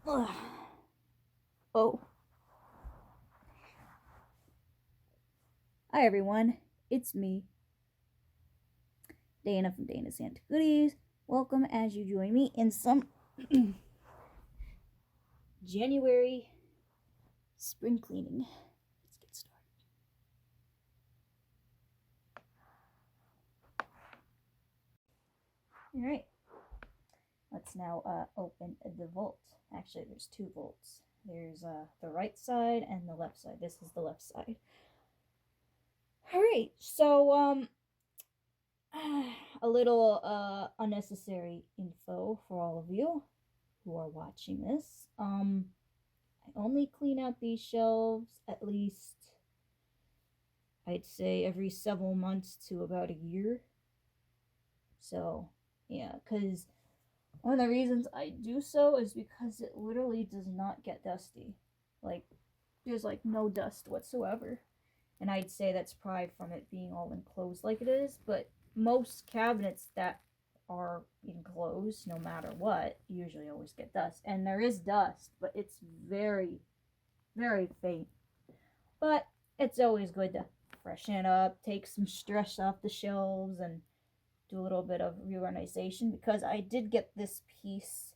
Oh. Hi everyone, it's me, Dana from Dana's Santa Goodies. Welcome as you join me in some January spring cleaning. Let's get started. Alright, let's now open the vault. Actually, there's two vaults. There's the right side and the left side. This is the left side. Alright, so a little unnecessary info for all of you who are watching this. I only clean out these shelves at least, I'd say, every several months to about a year. So yeah, because one of the reasons I do so is because it literally does not get dusty. Like, there's like no dust whatsoever. And I'd say that's probably from it being all enclosed like it is, but most cabinets that are enclosed, no matter what, usually always get dust. And there is dust, but it's very, very faint. But it's always good to freshen it up, take some stress off the shelves, and do a little bit of reorganization, because I did get this piece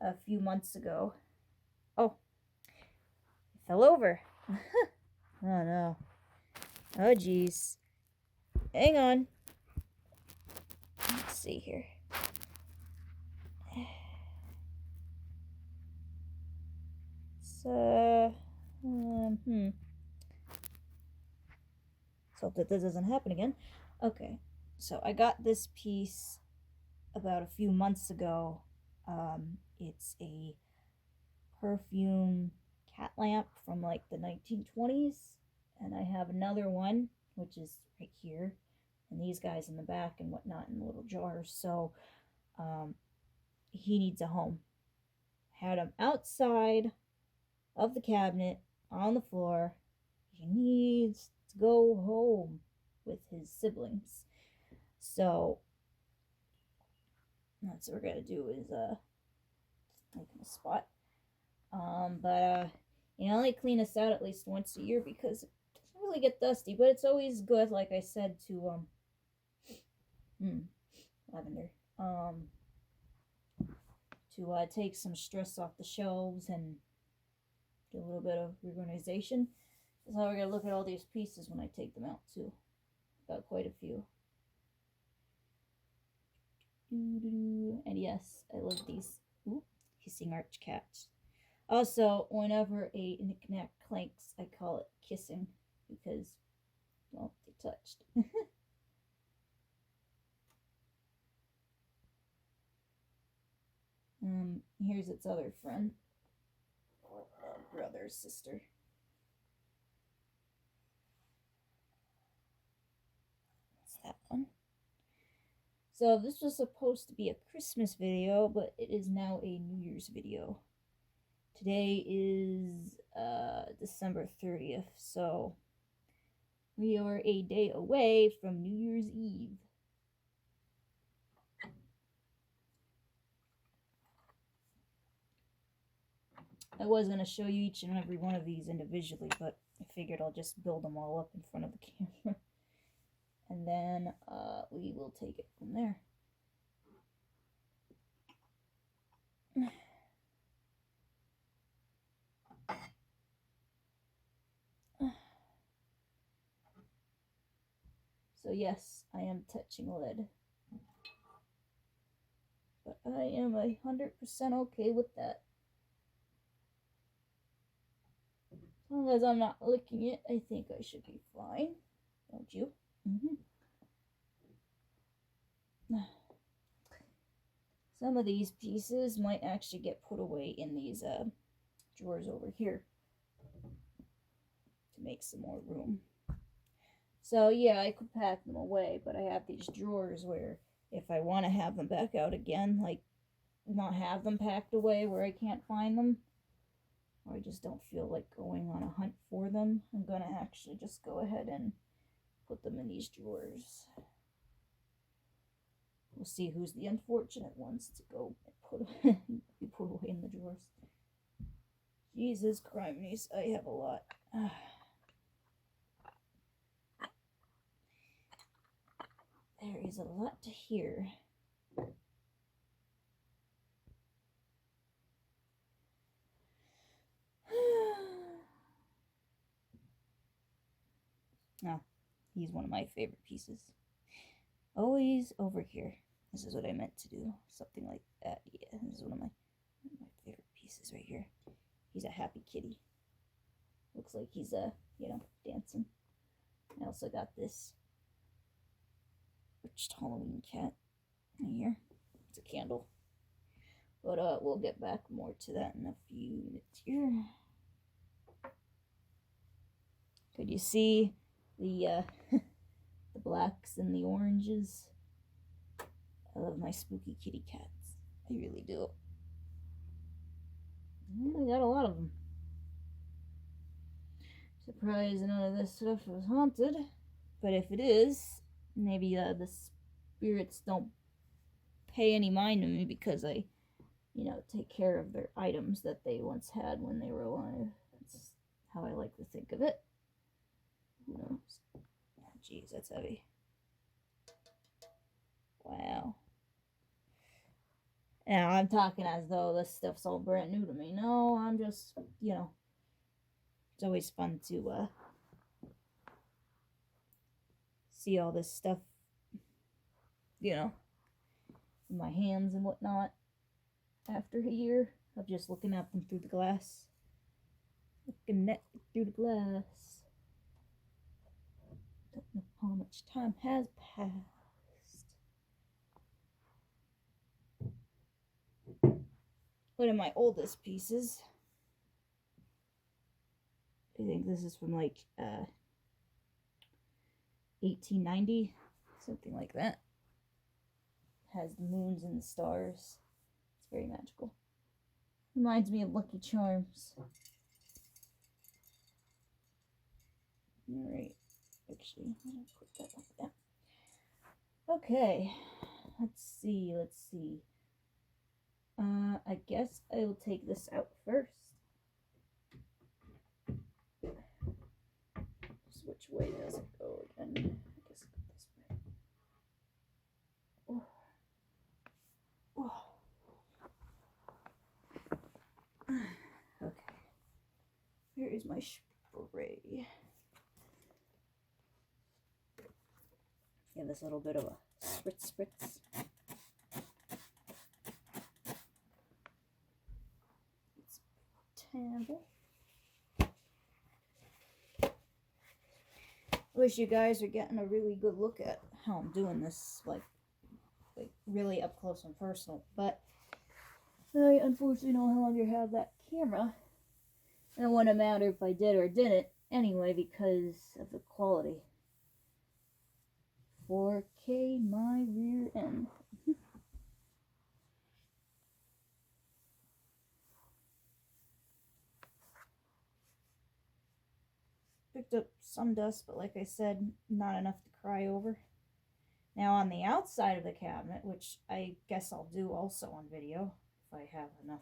a few months ago. Oh, it fell over. Oh no. Oh geez. Hang on. Let's see here. So, so hope that this doesn't happen again. Okay, so I got this piece about a few months ago. It's a perfume cat lamp from like the 1920s, and I have another one which is right here, and these guys in the back and whatnot in little jars. So he needs a home. Had him outside of the cabinet on the floor. He needs to go home with his siblings. So that's what we're gonna do, is make him a spot. But you only clean this out at least once a year because it doesn't really get dusty. But it's always good, like I said, to lavender, to take some stress off the shelves and do a little bit of reorganization. That's how we're gonna look at all these pieces when I take them out too. Got quite a few. And yes, I love these hissing arch cats. Also, whenever a knick-knack clanks, I call it kissing, because, well, they touched. Here's its other friend, or brother, sister. That's that one. So this was supposed to be a Christmas video, but it is now a New Year's video. Today is December 30th, so we are a day away from New Year's Eve. I was going to show you each and every one of these individually, but I figured I'll just build them all up in front of the camera. And then we will take it from there. So yes, I am touching lead. But I am 100% okay with that. As long as I'm not licking it, I think I should be fine. Don't you? Some of these pieces might actually get put away in these drawers over here to make some more room. So yeah, I could pack them away, but I have these drawers where if I want to have them back out again, like not have them packed away where I can't find them, or I just don't feel like going on a hunt for them, I'm gonna actually just go ahead and put them in these drawers. We'll see who's the unfortunate ones to go put be put away in the drawers. Jesus Christ, I have a lot. There is a lot to hear. Oh, he's one of my favorite pieces. Always over here. This is what I meant to do. Something like that. Yeah, this is one of my favorite pieces right here. He's a happy kitty. Looks like he's, dancing. I also got this Witched Halloween cat right here. It's a candle. But we'll get back more to that in a few minutes here. Could you see the the blacks and the oranges? I love my spooky kitty cats. I really do. I got a lot of them. Surprised none of this stuff was haunted. But if it is, maybe the spirits don't pay any mind to me because I, take care of their items that they once had when they were alive. That's how I like to think of it. Who knows? Oh, geez, that's heavy. Wow. Now, I'm talking as though this stuff's all brand new to me. No, I'm just, it's always fun to see all this stuff, in my hands and whatnot after a year of just looking at them through the glass. Looking at it through the glass. Don't know how much time has passed. One of my oldest pieces. I think this is from like 1890, something like that. Has the moons and the stars. It's very magical. Reminds me of Lucky Charms. Alright. Actually, I'm going to put that one down. Okay. Let's see. I guess I will take this out first. Just which way does it go again? I guess this way. Oh. Oh. Okay. Here is my spray. Give this a little bit of a spritz. I wish you guys are getting a really good look at how I'm doing this, like really up close and personal. But I unfortunately no longer have that camera. And it wouldn't matter if I did or didn't anyway because of the quality. 4K my rear end. Picked up some dust, but like I said, not enough to cry over. Now on the outside of the cabinet, which I guess I'll do also on video if I have enough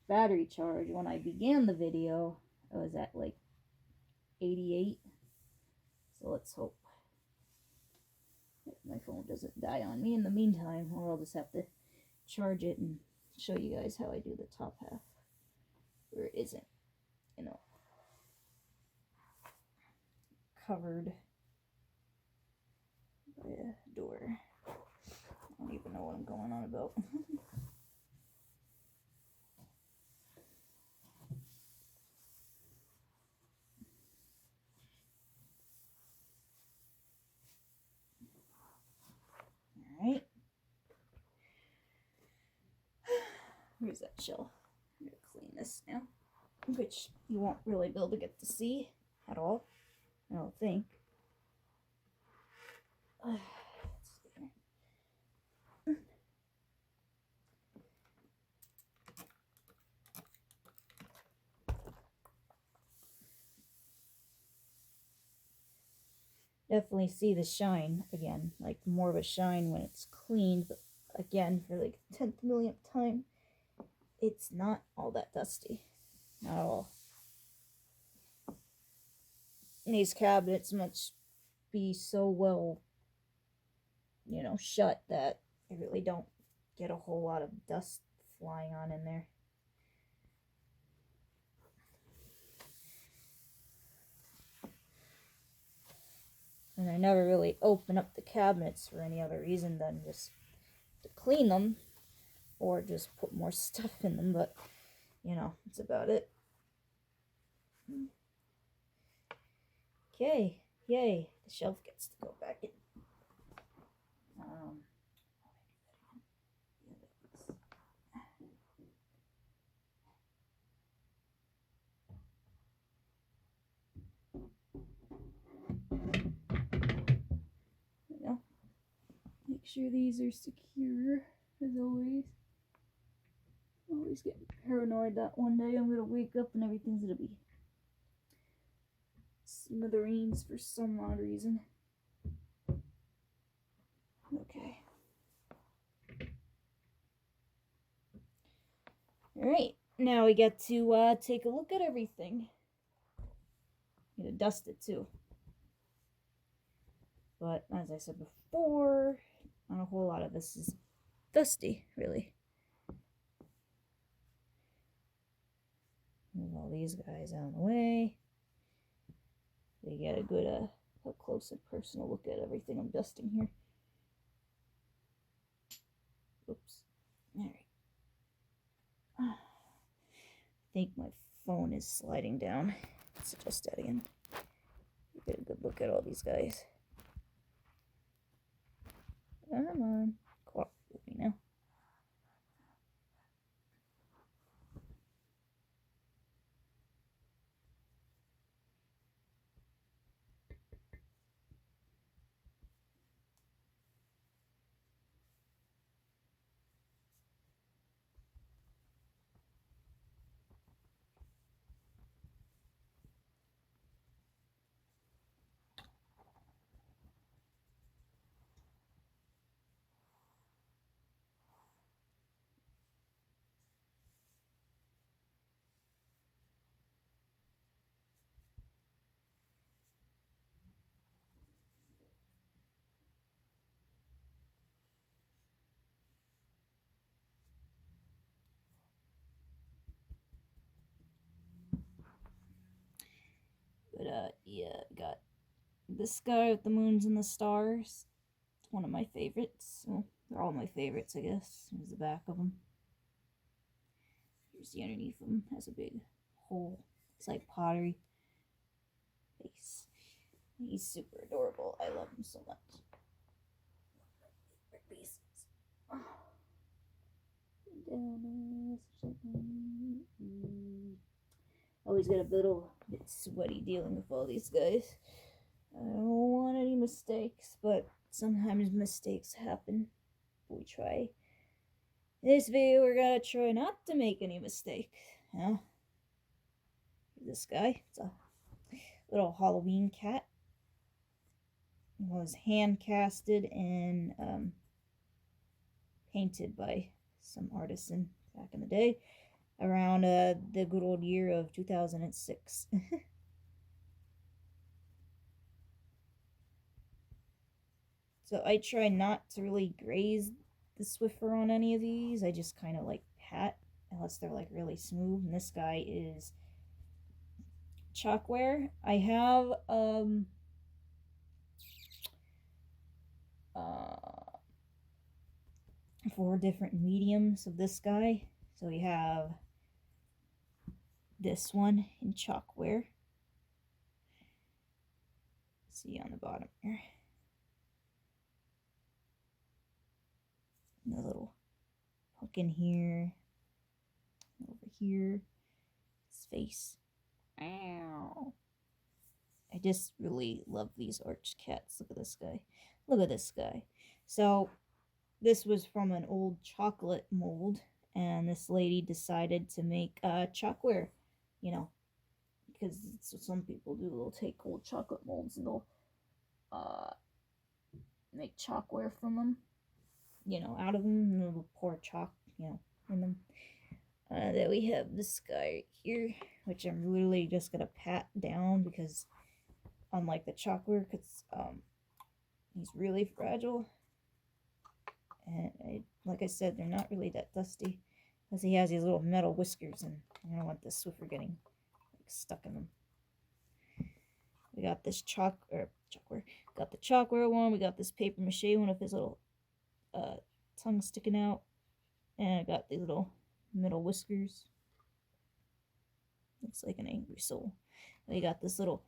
battery charge. When I began the video, I was at like 88. So let's hope my phone doesn't die on me in the meantime, or I'll just have to charge it and show you guys how I do the top half where it isn't, covered by a door. I don't even know what I'm going on about. Alright. Where's that shell? I'm going to clean this now, which you won't really be able to get to see at all, I don't think. Let's see here. Definitely see the shine again, like more of a shine when it's cleaned, but again, for like 10th millionth time, it's not all that dusty. Not at all. And these cabinets must be so well, shut that I really don't get a whole lot of dust flying on in there. And I never really open up the cabinets for any other reason than just to clean them or just put more stuff in them, but that's about it. Okay, yay, the shelf gets to go back in. Make sure these are secure, as always. Always get paranoid that one day I'm gonna wake up and everything's gonna be smithereens for some odd reason. Okay. Alright, now we get to take a look at everything. I'm gonna dust it too. But as I said before, not a whole lot of this is dusty, really. Move all these guys out of the way. They get a good up close and personal look at everything I'm dusting here. Oops. Alright. I think my phone is sliding down. Let's adjust that again. Get a good look at all these guys. Come on. Cooperate with me now. But yeah, got this guy with the moons and the stars. It's one of my favorites. Well, they're all my favorites, I guess. Here's the back of them. Here's the underneath them. Has a big hole. It's like pottery. Face. He's super adorable. I love him so much. Pieces. Always get a bit sweaty dealing with all these guys. I don't want any mistakes, but sometimes mistakes happen. We try. In this video, we're gonna try not to make any mistakes. This guy, it's a little Halloween cat. It was hand casted and painted by some artisan back in the day, around the good old year of 2006. So I try not to really graze the Swiffer on any of these. I just kind of like pat, unless they're like really smooth. And this guy is chalkware. I have 4 different mediums of this guy. So we have this one in chalkware. See on the bottom here. And the little pumpkin here. Over here. His face. Ow. I just really love these arch cats. Look at this guy. Look at this guy. So this was from an old chocolate mold, and this lady decided to make chalkware, because it's what some people do. They'll take old chocolate molds and they'll make chalkware from them. out of them. And we'll pour chalk, in them. Then we have this guy here, which I'm really just gonna pat down because, unlike the chalkwork, he's really fragile. And like I said, they're not really that dusty because he has these little metal whiskers, and I don't want the Swiffer getting stuck in them. We got this chalkware. Got the chalkware one. We got this paper mache one with his little tongue sticking out, and I got these little metal whiskers. Looks like an angry soul. We got this little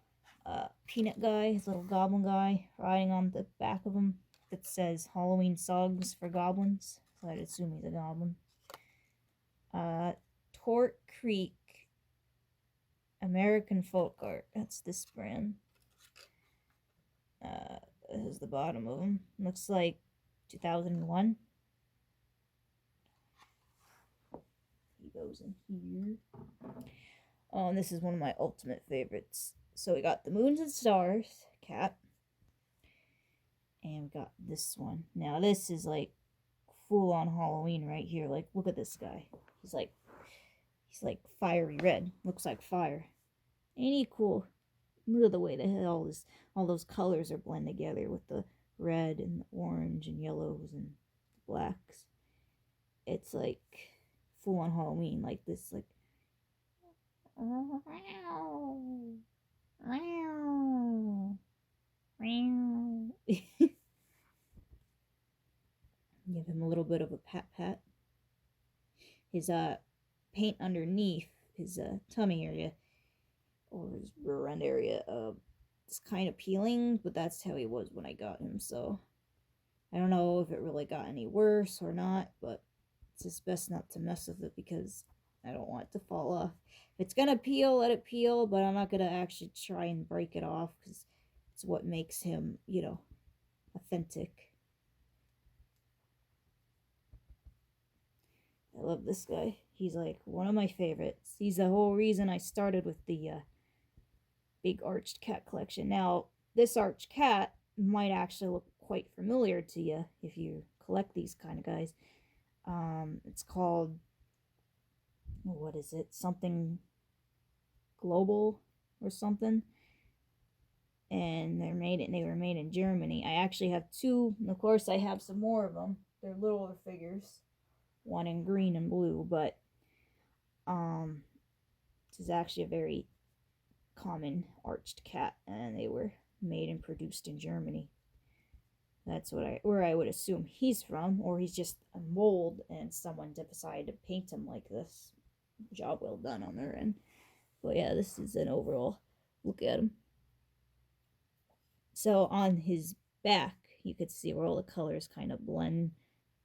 peanut guy, his little goblin guy, riding on the back of him that says Halloween Songs for Goblins. So I'd assume he's a goblin. Tort Creek American Folk Art. That's this brand. This is the bottom of them. Looks like 2001. He goes in here. Oh, and this is one of my ultimate favorites. So we got the Moons and Stars cat. And we got this one. Now this is like full on Halloween right here. Like, look at this guy. He's like fiery red. Looks like fire. Ain't he cool? Look at the way that all those colors are blended together with the red and the orange and yellows and blacks. It's like full on Halloween, like this, like give him a little bit of a pat. His paint underneath his tummy area or his rear end area it's kind of peeling, but that's how he was when I got him, so I don't know if it really got any worse or not, but it's just best not to mess with it because I don't want it to fall off. If it's gonna peel, let it peel, but I'm not gonna actually try and break it off because it's what makes him, authentic. I love this guy. He's like one of my favorites. He's the whole reason I started with the big arched cat collection. Now, this arched cat might actually look quite familiar to you if you collect these kind of guys. It's called, what is it? Something Global or something. And they were made in Germany. I actually have two, and of course I have some more of them. They're littler figures, one in green and blue, but this is actually a very common arched cat, and they were made and produced in Germany. That's where I would assume he's from, or he's just a mold and someone decided to paint him like this. Job well done on their end. But yeah, this is an overall look at him. So on his back, you could see where all the colors kind of blend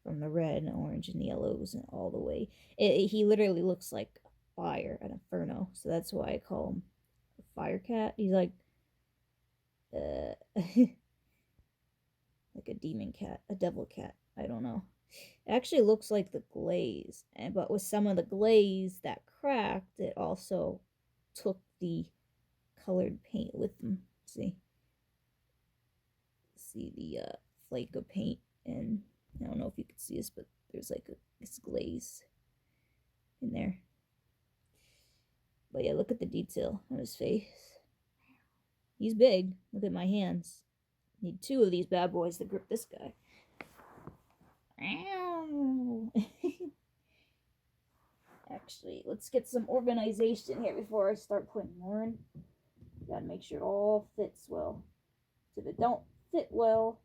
from the red and orange and yellows and all the way. He literally looks like fire, an inferno. So that's why I call him a fire cat. He's like like a demon cat, a devil cat. I don't know. It actually looks like the glaze, but with some of the glaze that cracked, it also took the colored paint with them. See the flake of paint, and I don't know if you can see this, but there's like this glaze in there. But yeah, look at the detail on his face. He's big. Look at my hands. Need two of these bad boys to grip this guy. Actually, let's get some organization here before I start putting more in. Gotta make sure it all fits well. If it don't fit well,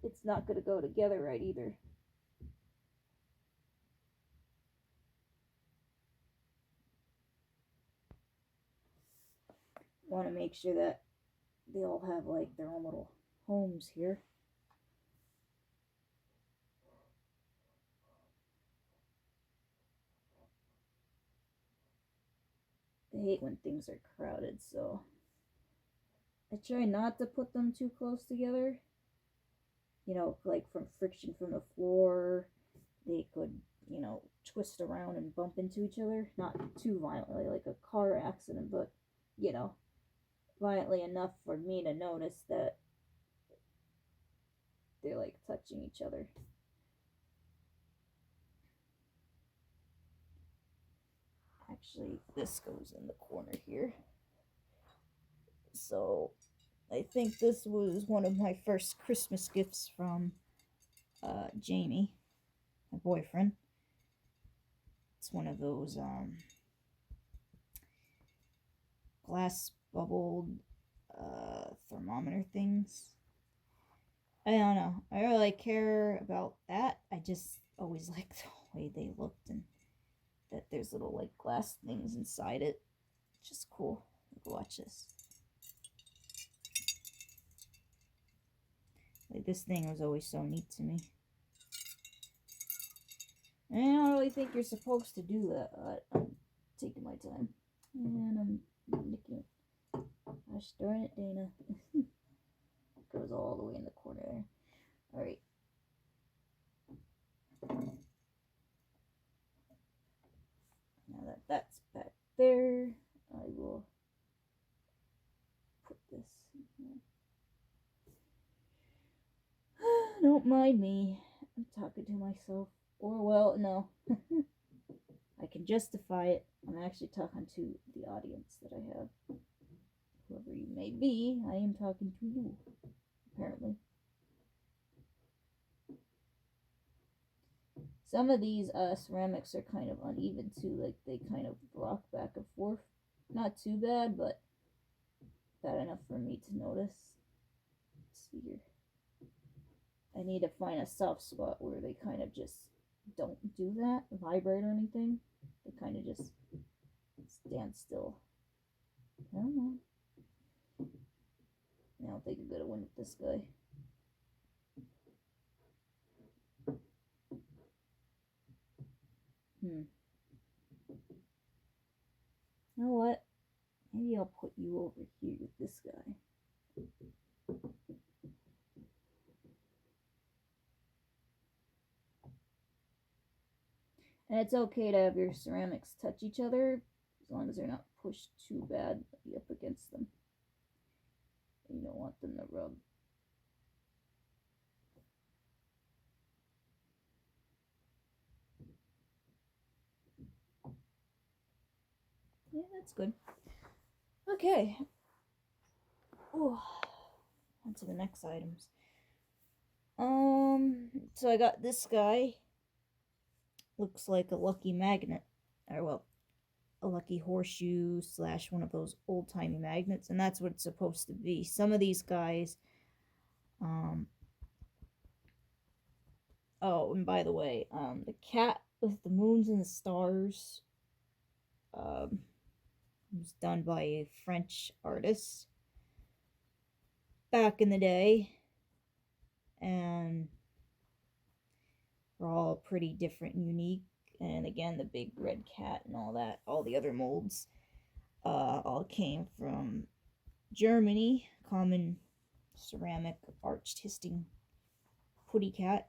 it's not gonna go together right either. Want to make sure that they all have like their own little homes here. I hate when things are crowded, so I try not to put them too close together. Like from friction from the floor, they could, twist around and bump into each other. Not too violently, like a car accident, but, violently enough for me to notice that they're like touching each other. Actually, this goes in the corner here. So I think this was one of my first Christmas gifts from Jamie, my boyfriend. It's one of those glass bubbled thermometer things. I don't know. I don't really care about that. I just always liked the way they looked and that there's little like glass things inside it. Just cool. Watch this. Like this thing was always so neat to me. And I don't really think you're supposed to do that. I'm taking my time. And I'm nicking. Gosh darn it, Dana. Goes all the way in the corner there. Alright. Now that that's back there, I will put this in here. Don't mind me. I'm talking to myself. Or, well, no. I can justify it. I'm actually talking to the audience that I have. Whoever you may be, I am talking to you. Apparently. Some of these ceramics are kind of uneven too. Like, they kind of rock back and forth. Not too bad, but bad enough for me to notice. Let's see here. I need to find a soft spot where they kind of just don't do that, vibrate or anything. They kind of just stand still. I don't know. I don't think I'm gonna win with this guy. You know what? Maybe I'll put you over here with this guy. And it's okay to have your ceramics touch each other as long as they're not pushed too badly up against them. You don't want them to rub. Yeah, that's good. Okay. Oh, on to the next items. So I got this guy. Looks like a lucky magnet. Or, well, a lucky horseshoe / one of those old-timey magnets. And that's what it's supposed to be. Some of these guys... Oh, and by the way, the cat with the moons and the stars... was done by a French artist back in the day, and they're all pretty different and unique. And again, the big red cat and all that, all the other molds, all came from Germany. Common ceramic arched hissing putty cat.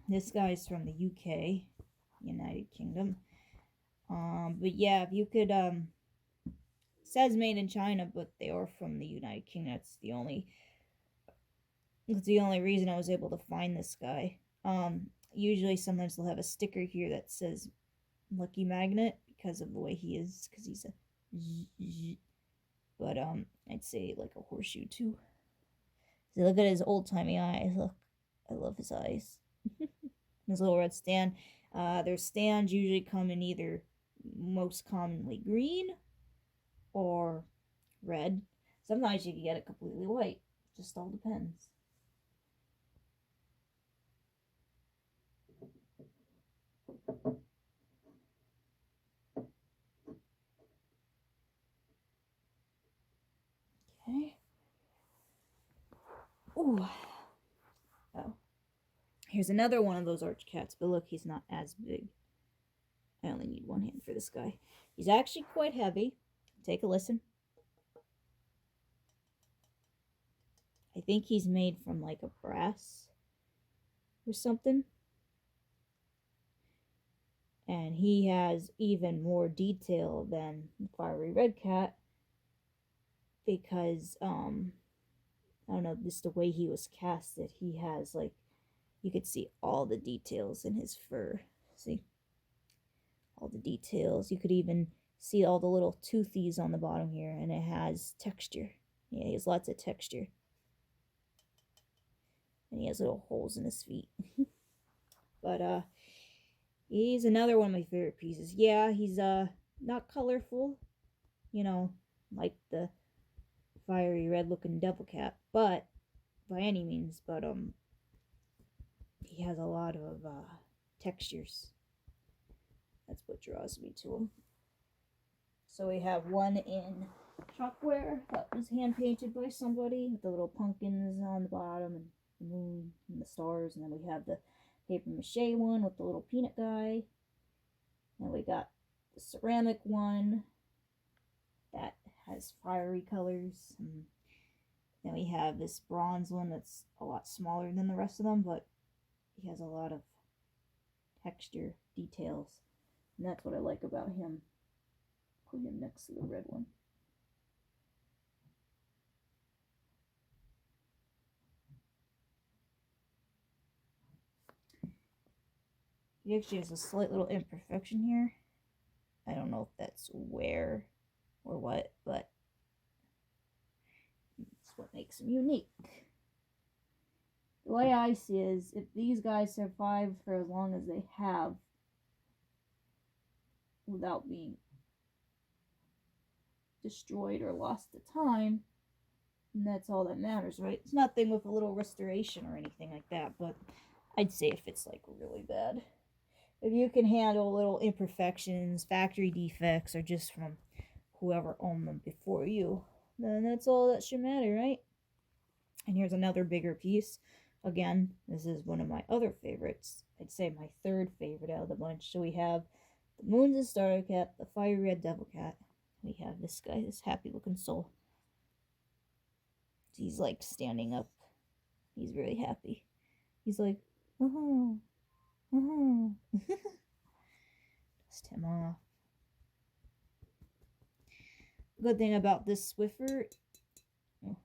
This guy's from the UK, United Kingdom. But yeah, if you could, says made in China, but they are from the United Kingdom. That's the only reason I was able to find this guy. Usually sometimes they'll have a sticker here that says Lucky Magnet because of the way he is, because he's a Z. But I'd say like a horseshoe too. See, look at his old-timey eyes. Look, I love his eyes. His little red stand. Their stands usually come in either most commonly green or red. Sometimes you can get it completely white. Just all depends. Okay. Ooh. Oh. Here's another one of those arch cats, but look, he's not as big. I only need one hand for this guy. He's actually quite heavy. Take a listen. I think he's made from like a brass or something. And he has even more detail than the fiery red cat because I don't know, just the way he was casted. He has like, you could see all the details in his fur. See? All the details. You could even see all the little toothies on the bottom here, and it has texture. Yeah, he has lots of texture. And he has little holes in his feet. But he's another one of my favorite pieces. Yeah, he's not colorful, you know, like the fiery red looking devil cat, but by any means, but he has a lot of textures. That's what draws me to him. So we have one in chalkware that was hand painted by somebody with the little pumpkins on the bottom and the moon and the stars, and then we have the paper mache one with the little peanut guy. And we got the ceramic one that has fiery colors. And then we have this bronze one that's a lot smaller than the rest of them, but he has a lot of texture details. And that's what I like about him. Put him next to the red one. He actually has a slight little imperfection here. I don't know if that's where or what, but that's what makes him unique. The way I see it is, if these guys survive for as long as they have without being destroyed or lost to time, and that's all that matters, right? It's nothing with a little restoration or anything like that, but I'd say if it's like really bad. If you can handle little imperfections, factory defects, or just from whoever owned them before you, then that's all that should matter, right? And here's another bigger piece. Again, this is one of my other favorites. I'd say my third favorite out of the bunch. So we have the Moons and Starter Cat, the Fiery Red Devil Cat. We have this guy, this happy looking soul. He's like standing up. He's really happy. He's like, oh. Dust him off. Good thing about this Swiffer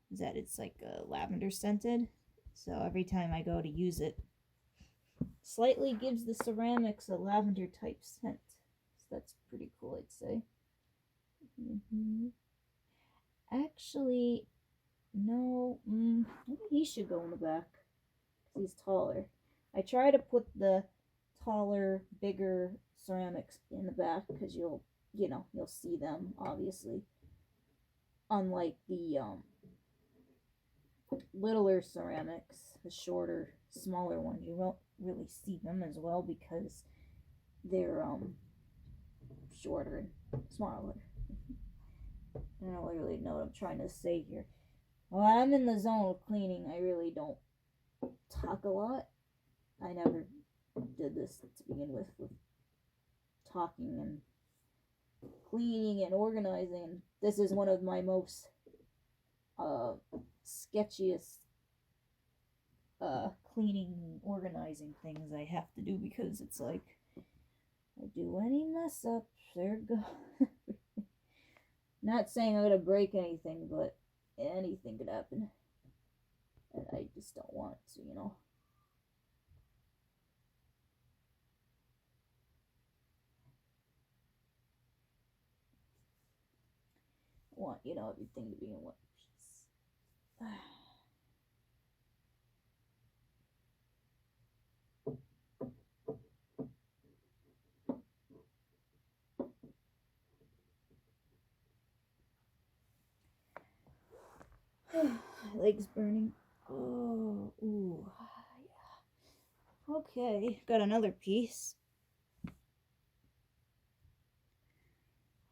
is that it's like lavender scented. So every time I go to use it, slightly gives the ceramics a lavender type scent. So that's pretty cool, I'd say. Actually, no, maybe he should go in the back because he's taller. I try to put the taller, bigger ceramics in the back because you'll see them, obviously. Unlike the littler ceramics, the shorter, smaller ones, you won't really see them as well because they're shorter and smaller. I don't really know what I'm trying to say here. When I'm in the zone of cleaning, I really don't talk a lot. I never did this to begin with talking and cleaning and organizing. This is one of my most sketchiest cleaning organizing things I have to do because it's like I do any mess up, there it goes. Not saying I'm gonna break anything, but anything could happen. And I just don't want to, I want, everything to be in one piece. Legs burning. Oh, ooh, yeah. Okay, got another piece.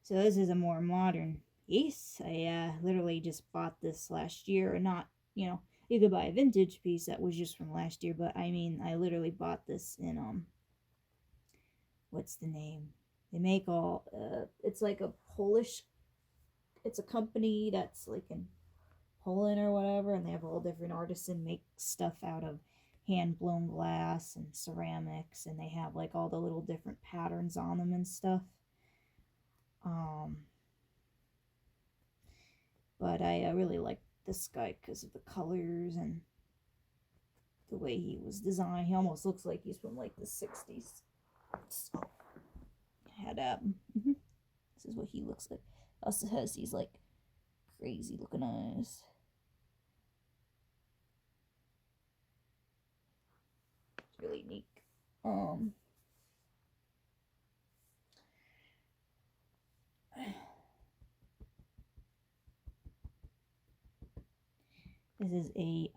So this is a more modern piece. I literally just bought this last year, or not, you could buy a vintage piece that was just from last year, but I mean, I literally bought this in, what's the name? They make all, it's like a Polish, it's a company that's like in Poland or whatever, and they have all different artisan make stuff out of hand blown glass and ceramics, and they have like all the little different patterns on them and stuff. But I really like this guy because of the colors and the way he was designed. He almost looks like he's from like the 60s. So, had this is what he looks like. Also has these like crazy looking eyes. It's really unique. This is a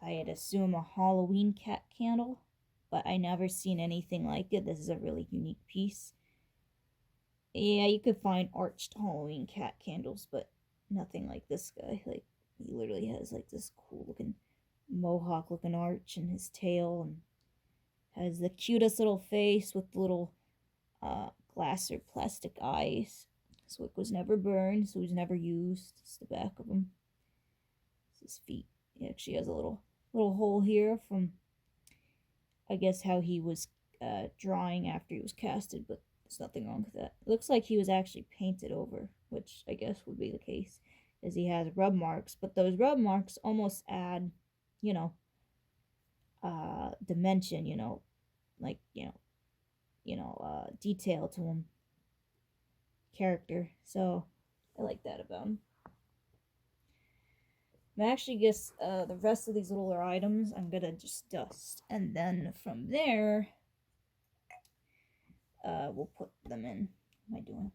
I'd assume a Halloween cat candle, but I never seen anything like it. This is a really unique piece. Yeah, you could find arched Halloween cat candles, but nothing like this guy. Like, he literally has like this cool looking mohawk looking arch in his tail, and has the cutest little face with little glass or plastic eyes. So it was never burned, so he's never used. It's the back of him. It's his feet. He actually has a little hole here from, I guess, how he was drying after he was casted, but there's nothing wrong with that. It looks like he was actually painted over, which I guess would be the case, as he has rub marks, but those rub marks almost add, you know, dimension, like, detail to him, character. So I like that about him. I actually guess the rest of these littler items I'm gonna just dust, and then from there we'll put them in. What am I doing?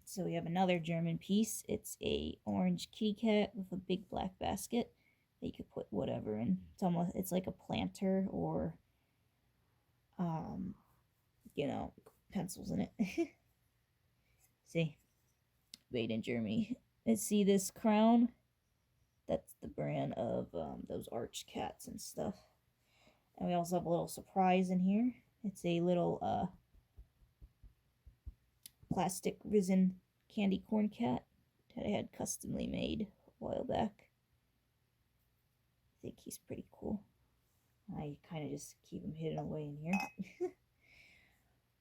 So we have another German piece. It's a orange kitty cat with a big black basket that you could put whatever in. It's like a planter or pencils in it. See, made in Germany. And see this crown? That's the brand of those arch cats and stuff. And we also have a little surprise in here. It's a little plastic resin candy corn cat that I had customly made a while back. I think he's pretty cool. I kind of just keep him hidden away in here.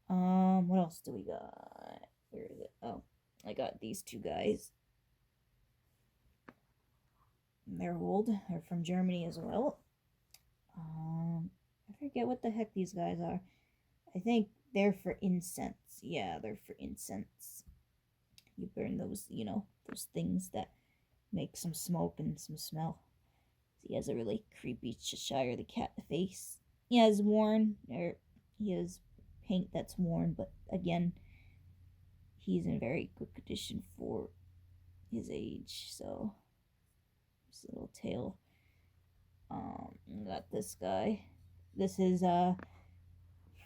What else do we got? Where is it? Oh, I got these two guys. They're old. They're from Germany as well. I forget what the heck these guys are. I think they're for incense. Yeah, they're for incense. You burn those, those things that make some smoke and some smell. So he has a really creepy Cheshire the cat face. He has paint that's worn, but again, he's in very good condition for his age. So his little tail. Got this guy. This is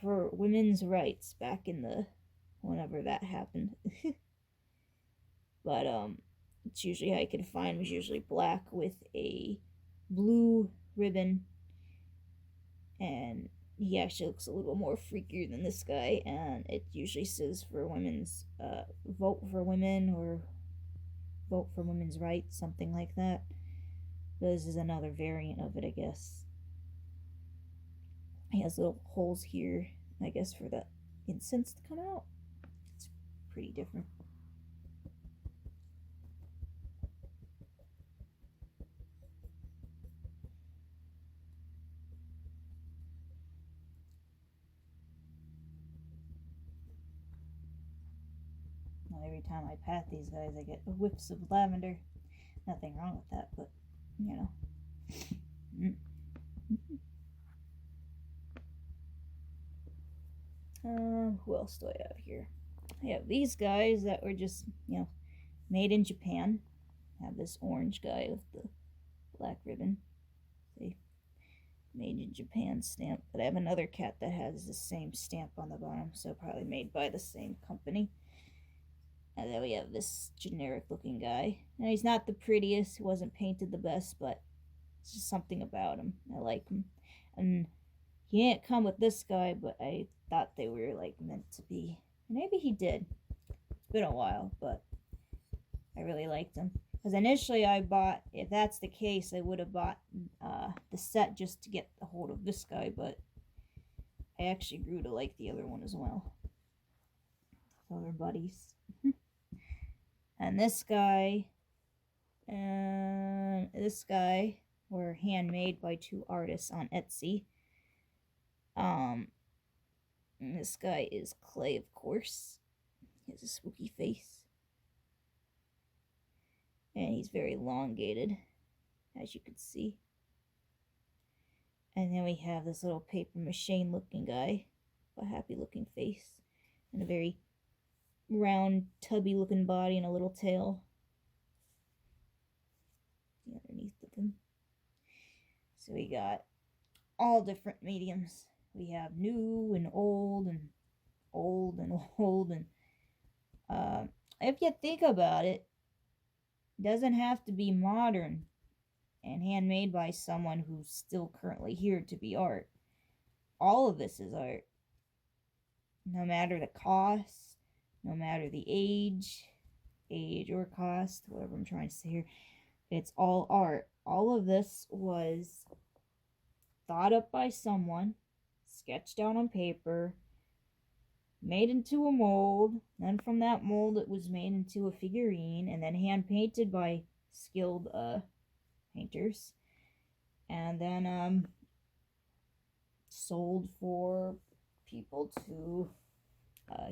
for women's rights back in the whenever that happened. But it's usually how you can find was usually black with a blue ribbon, and he actually looks a little more freakier than this guy, and it usually says for women's vote for women or vote for women's rights, something like that. This is another variant of it, I guess. He has little holes here, I guess, for the incense to come out. It's pretty different. Well, every time I pat these guys, I get whiffs of lavender. Nothing wrong with that, but, who else do I have here? I have these guys that were just, made in Japan. I have this orange guy with the black ribbon. See? Made in Japan stamp. But I have another cat that has the same stamp on the bottom, so probably made by the same company. And then we have this generic looking guy. Now, he's not the prettiest, he wasn't painted the best, but it's just something about him. I like him. And he didn't come with this guy, but I thought they were like meant to be. Maybe he did. It's been a while, but I really liked him. Because initially I bought, if that's the case, I would have bought the set just to get the hold of this guy, but I actually grew to like the other one as well. So they're buddies. And this guy and this guy were handmade by 2 artists on Etsy. And this guy is Clay, of course. He has a spooky face. And he's very elongated, as you can see. And then we have this little paper mache looking guy, a happy looking face, and a very round, tubby looking body and a little tail. See underneath of him. So we got all different mediums. We have new and old and old and old. And if you think about it, doesn't have to be modern and handmade by someone who's still currently here to be art. All of this is art. No matter the cost, no matter the age or cost, whatever I'm trying to say here, it's all art. All of this was thought up by someone, sketched out on paper, made into a mold, then from that mold it was made into a figurine, and then hand painted by skilled painters, and then sold for people to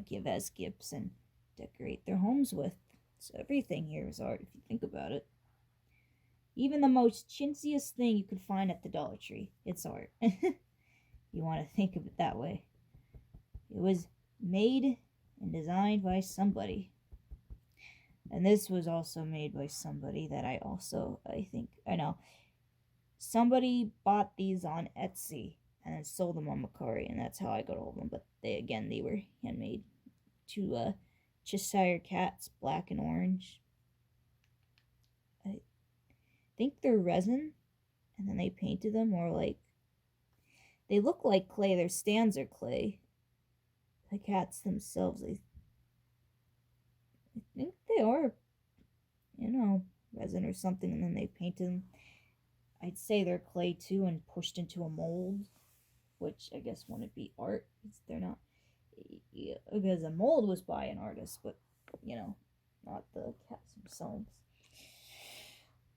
give as gifts and decorate their homes with. So everything here is art if you think about it. Even the most chintziest thing you could find at the Dollar Tree, it's art. You want to think of it that way. It was made and designed by somebody. And this was also made by somebody that I know. Somebody bought these on Etsy and then sold them on Mercari, and that's how I got hold of them. But they were handmade. 2 Cheshire cats, black and orange. I think they're resin, and then they painted them, or like, they look like clay. Their stands are clay. The cats themselves, I think they are, resin or something, and then they painted them. I'd say they're clay too and pushed into a mold, which I guess wouldn't be art, because they're not, because a mold was by an artist, but, not the cats themselves.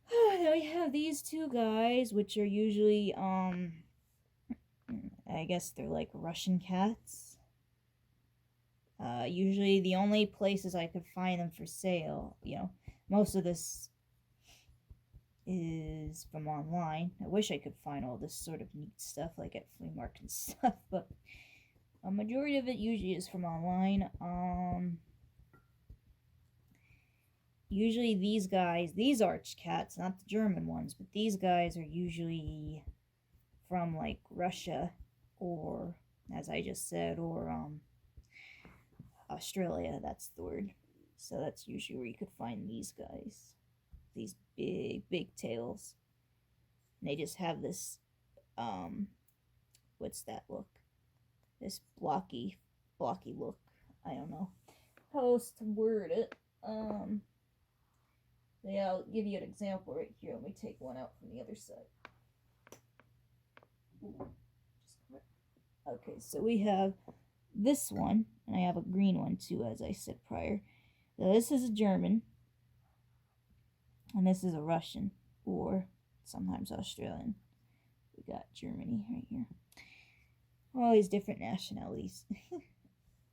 Then we have these 2 guys, which are usually, I guess they're like Russian cats. Usually the only places I could find them for sale, most of this is from online. I wish I could find all this sort of neat stuff like at flea market and stuff, but a majority of it usually is from online. Usually these guys, these arch cats, not the German ones, but these guys are usually from like Russia, or, as I just said, or Australia, that's the word. So that's usually where you could find these guys. These big tails. And they just have this, what's that look? This blocky look. I don't know how else to word it. Yeah, I'll give you an example right here. Let me take one out from the other side. Okay, so we have this one, and I have a green one too, as I said prior. So this is a German, and this is a Russian, or sometimes Australian. We got Germany right here. All these different nationalities.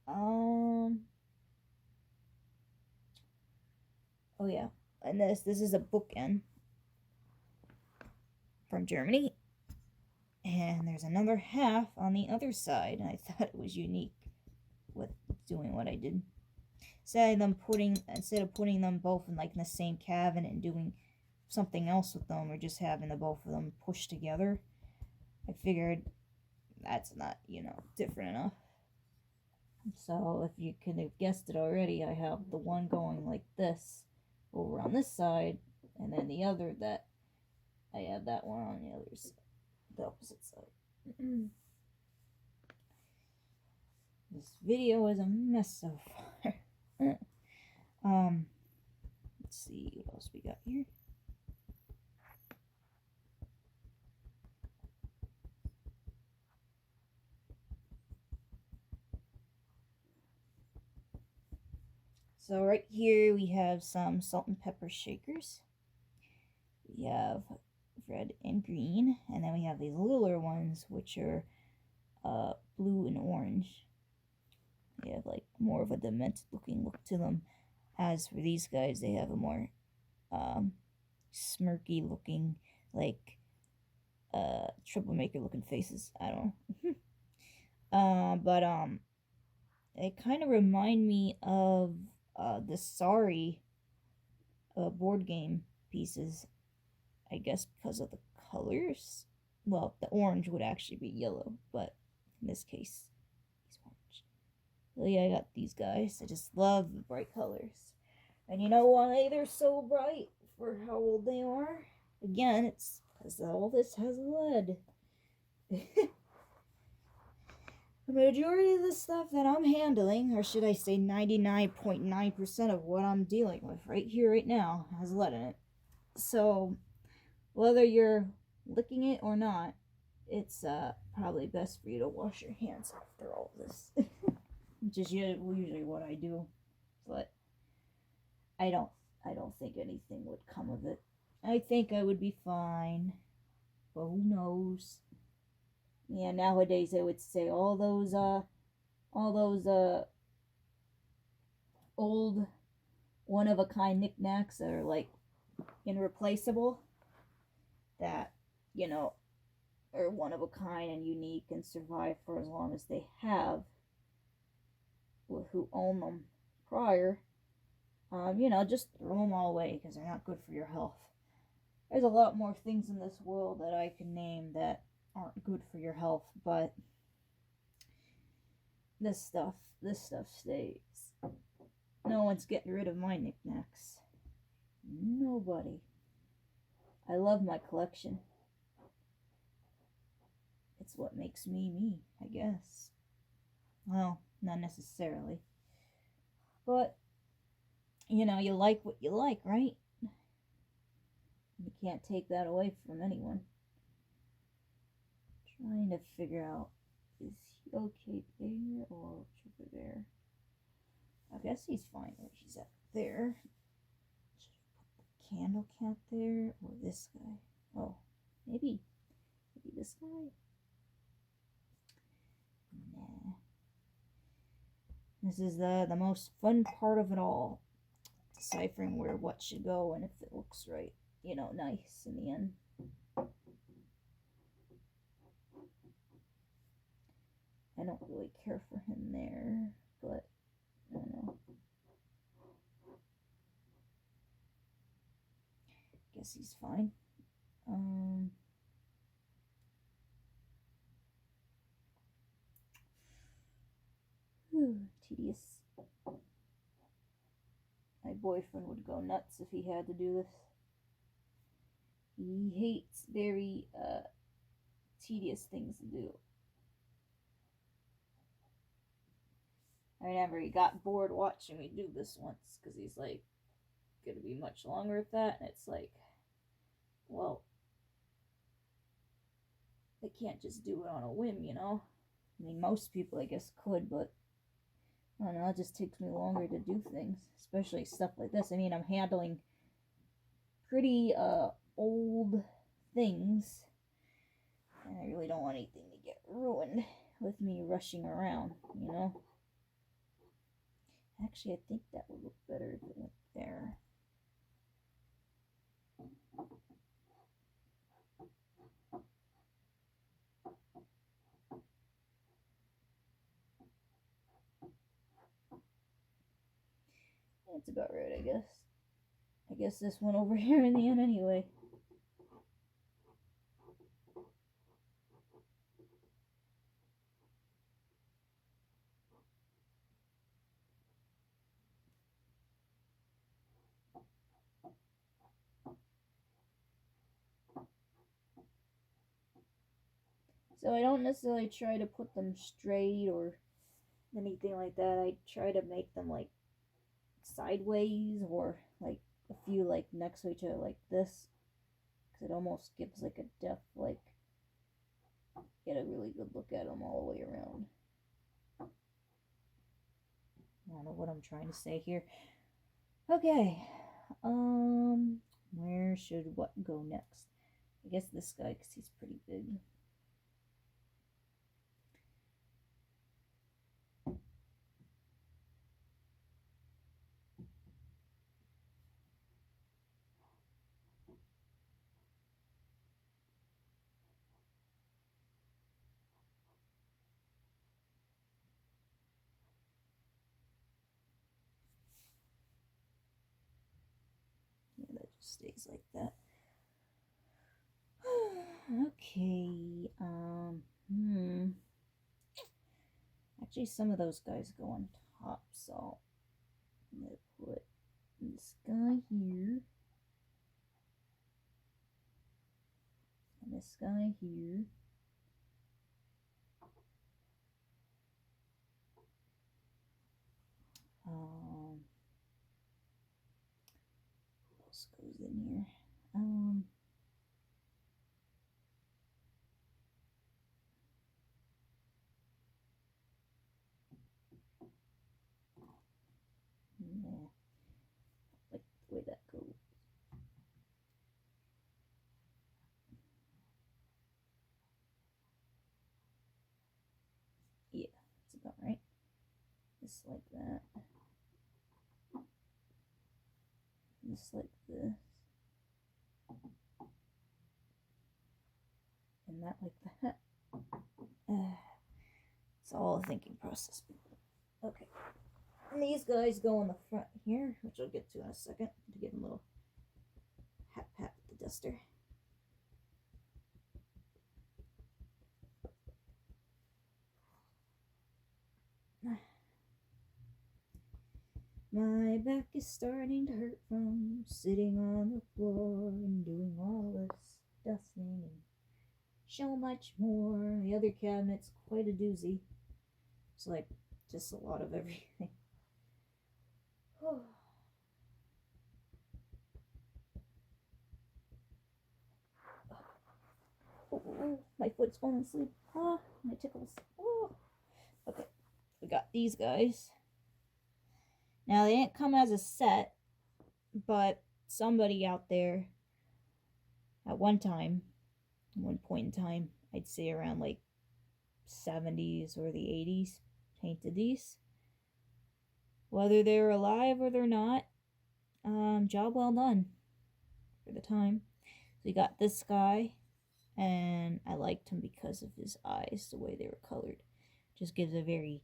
Oh yeah, and this is a bookend from Germany. And there's another half on the other side, and I thought it was unique with doing what I did. Instead of putting them both in like in the same cabinet and doing something else with them, or just having the both of them pushed together, I figured that's not, different enough. So if you could have guessed it already, I have the one going like this over on this side, and then the other that I have that one on the other side. The opposite side. This video is a mess so far. Let's see what else we got here. So right here we have some salt and pepper shakers. We have red and green, and then we have these littler ones, which are blue and orange. They have like more of a demented looking look to them. As for these guys, they have a more smirky looking, like troublemaker looking faces. I don't know. But they kind of remind me of the Sorry board game pieces. I guess because of the colors. Well, the orange would actually be yellow, but in this case, it's orange. So yeah, I got these guys. I just love the bright colors. And you know why they're so bright for how old they are? Again, it's because all this has lead. The majority of the stuff that I'm handling, or should I say 99.9% of what I'm dealing with right here, right now, has lead in it. So, whether you're licking it or not, it's probably best for you to wash your hands after all this. Which is usually what I do. But I don't think anything would come of it. I think I would be fine. But who knows? Yeah, nowadays I would say all those old one of a kind knickknacks that are like irreplaceable, that, you know, are one of a kind and unique and survive for as long as they have, who own them prior, just throw them all away because they're not good for your health. There's a lot more things in this world that I can name that aren't good for your health, but this stuff stays. No one's getting rid of my knickknacks. Nobody. I love my collection. It's what makes me me, I guess. Well, not necessarily. But, you like what you like, right? You can't take that away from anyone. Trying to figure out, is he okay there or over there? I guess he's fine where he's at there. Should I put the candle cat there or this guy? Oh, maybe this guy? Nah. This is the most fun part of it all. Deciphering where what should go and if it looks right. Nice in the end. I don't really care for him there, but I don't know. Guess he's fine. Tedious. My boyfriend would go nuts if he had to do this. He hates very tedious things to do. I remember he got bored watching me do this once because he's like, gonna be much longer with that, and it's like, well, they can't just do it on a whim, I mean, most people I guess could, but I don't know, it just takes me longer to do things, especially stuff like this. I mean, I'm handling pretty old things, and I really don't want anything to get ruined with me rushing around, Actually, I think that would look better if it went there. That's about right, I guess. I guess this went over here in the end anyway. So I don't necessarily try to put them straight or anything like that. I try to make them like sideways or like a few like next to each other like this, because it almost gives like a depth, like get a really good look at them all the way around. I don't know what I'm trying to say here. Okay. Where should what go next? I guess this guy, because he's pretty big. Yeah, that just stays like that. Okay. Actually, some of those guys go on top, so I'm gonna put this guy here and this guy here. What else goes in here? Nah, like the way that goes. Yeah, that's about right. Just like that. Just like this. And that like that. It's all a thinking process, people. Okay. And these guys go in the front here, which I'll get to in a second, to give them a little pat pat with the duster. My back is starting to hurt from sitting on the floor and doing all this dusting and so much more. The other cabinet's quite a doozy. It's like just a lot of everything. Oh, my foot's falling asleep. Oh, my tickles. Oh. Okay, we got these guys. Now, they didn't come as a set, but somebody out there at one point in time, I'd say around like 70s or the 80s, painted these. Whether they're alive or they're not, job well done for the time. So we got this guy, and I liked him because of his eyes, the way they were colored. Just gives a very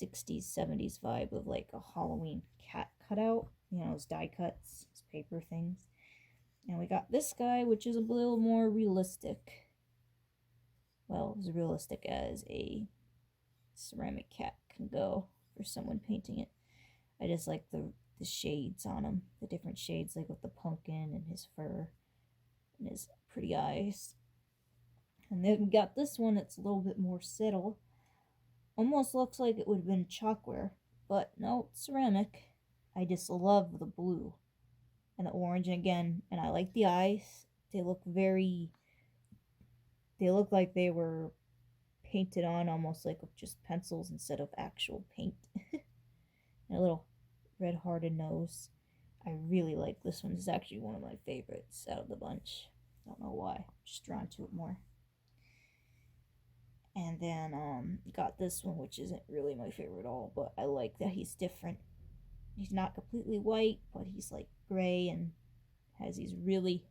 60s, 70s vibe of like a Halloween cat cutout. You know, his die cuts, his paper things. And we got this guy, which is a little more realistic. Well, as realistic as a ceramic cat can go for someone painting it. I just like the shades on him, the different shades, like with the pumpkin and his fur and his pretty eyes. And then we got this one that's a little bit more subtle. Almost looks like it would have been chalkware, but no, it's ceramic. I just love the blue and the orange again, and I like the eyes. They look like they were painted on almost like with just pencils instead of actual paint. And a little red hearted nose. I really like this one. It's actually one of my favorites out of the bunch. Don't know why. Just drawn to it more. And then got this one, which isn't really my favorite at all, but I like that he's different. He's not completely white, but he's like gray and has these really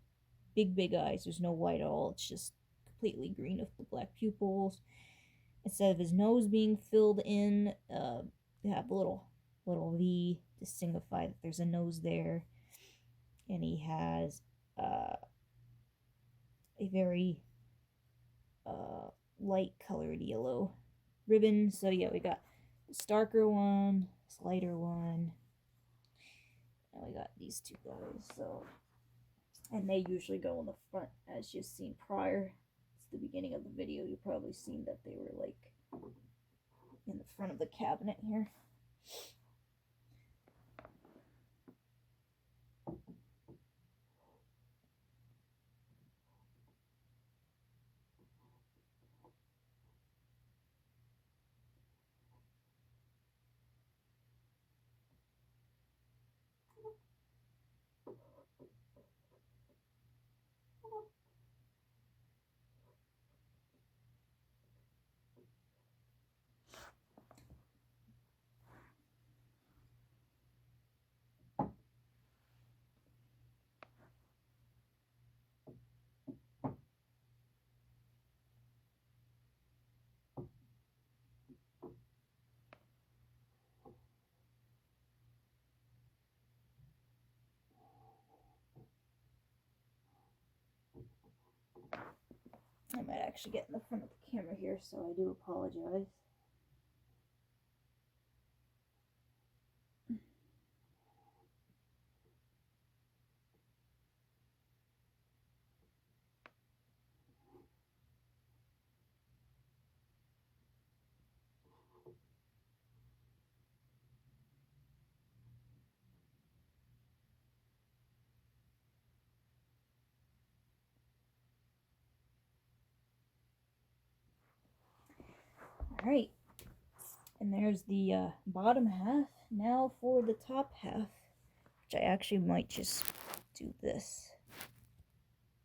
big eyes. There's no white at all. It's just completely green with the black pupils. Instead of his nose being filled in, they have a little V to signify that there's a nose there. And he has a very light colored yellow ribbon. So yeah, we got this darker one, this lighter one, and we got these two guys. So, and they usually go in the front, as you've seen prior. It's the beginning of the video. You've probably seen that they were like in the front of the cabinet here. I might actually get in the front of the camera here, so I do apologize. Alright, and there's the bottom half. Now for the top half, which I actually might just do this.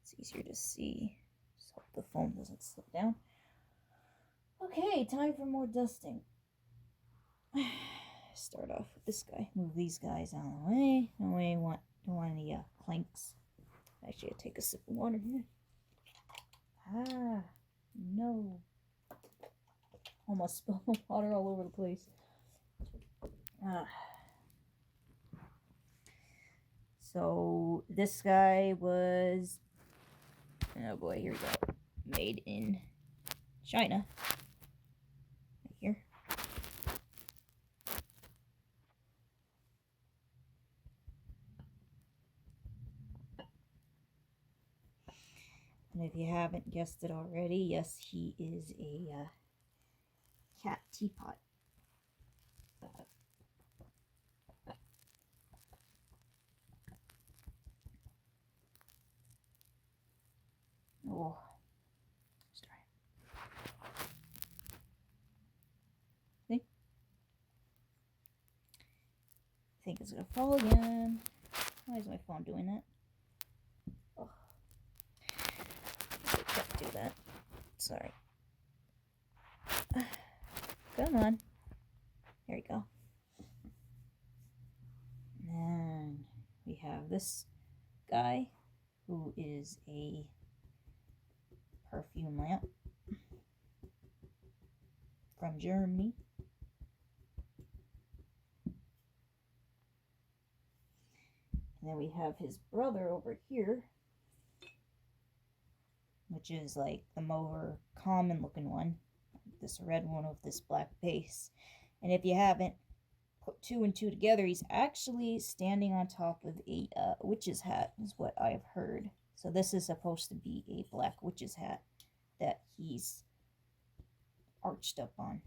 It's easier to see. Just hope the foam doesn't slip down. Okay, time for more dusting. Start off with this guy. Move these guys out of the way. Don't want any clanks. Actually, I'll take a sip of water here. Ah, no. Almost spilled the water all over the place. So this guy was, oh boy, here we go. Made in China. Right here. And if you haven't guessed it already, yes, he is a cat teapot. Oh, let's try it. See? I think it's gonna fall again. Why is my phone doing that? Oh, I can't do that. Sorry. Come on. There we go. And we have this guy who is a perfume lamp from Germany. And then we have his brother over here, which is like the more common looking one, this red one with this black base. And if you haven't put two and two together, he's actually standing on top of a witch's hat, is what I've heard. So this is supposed to be a black witch's hat that he's arched up on.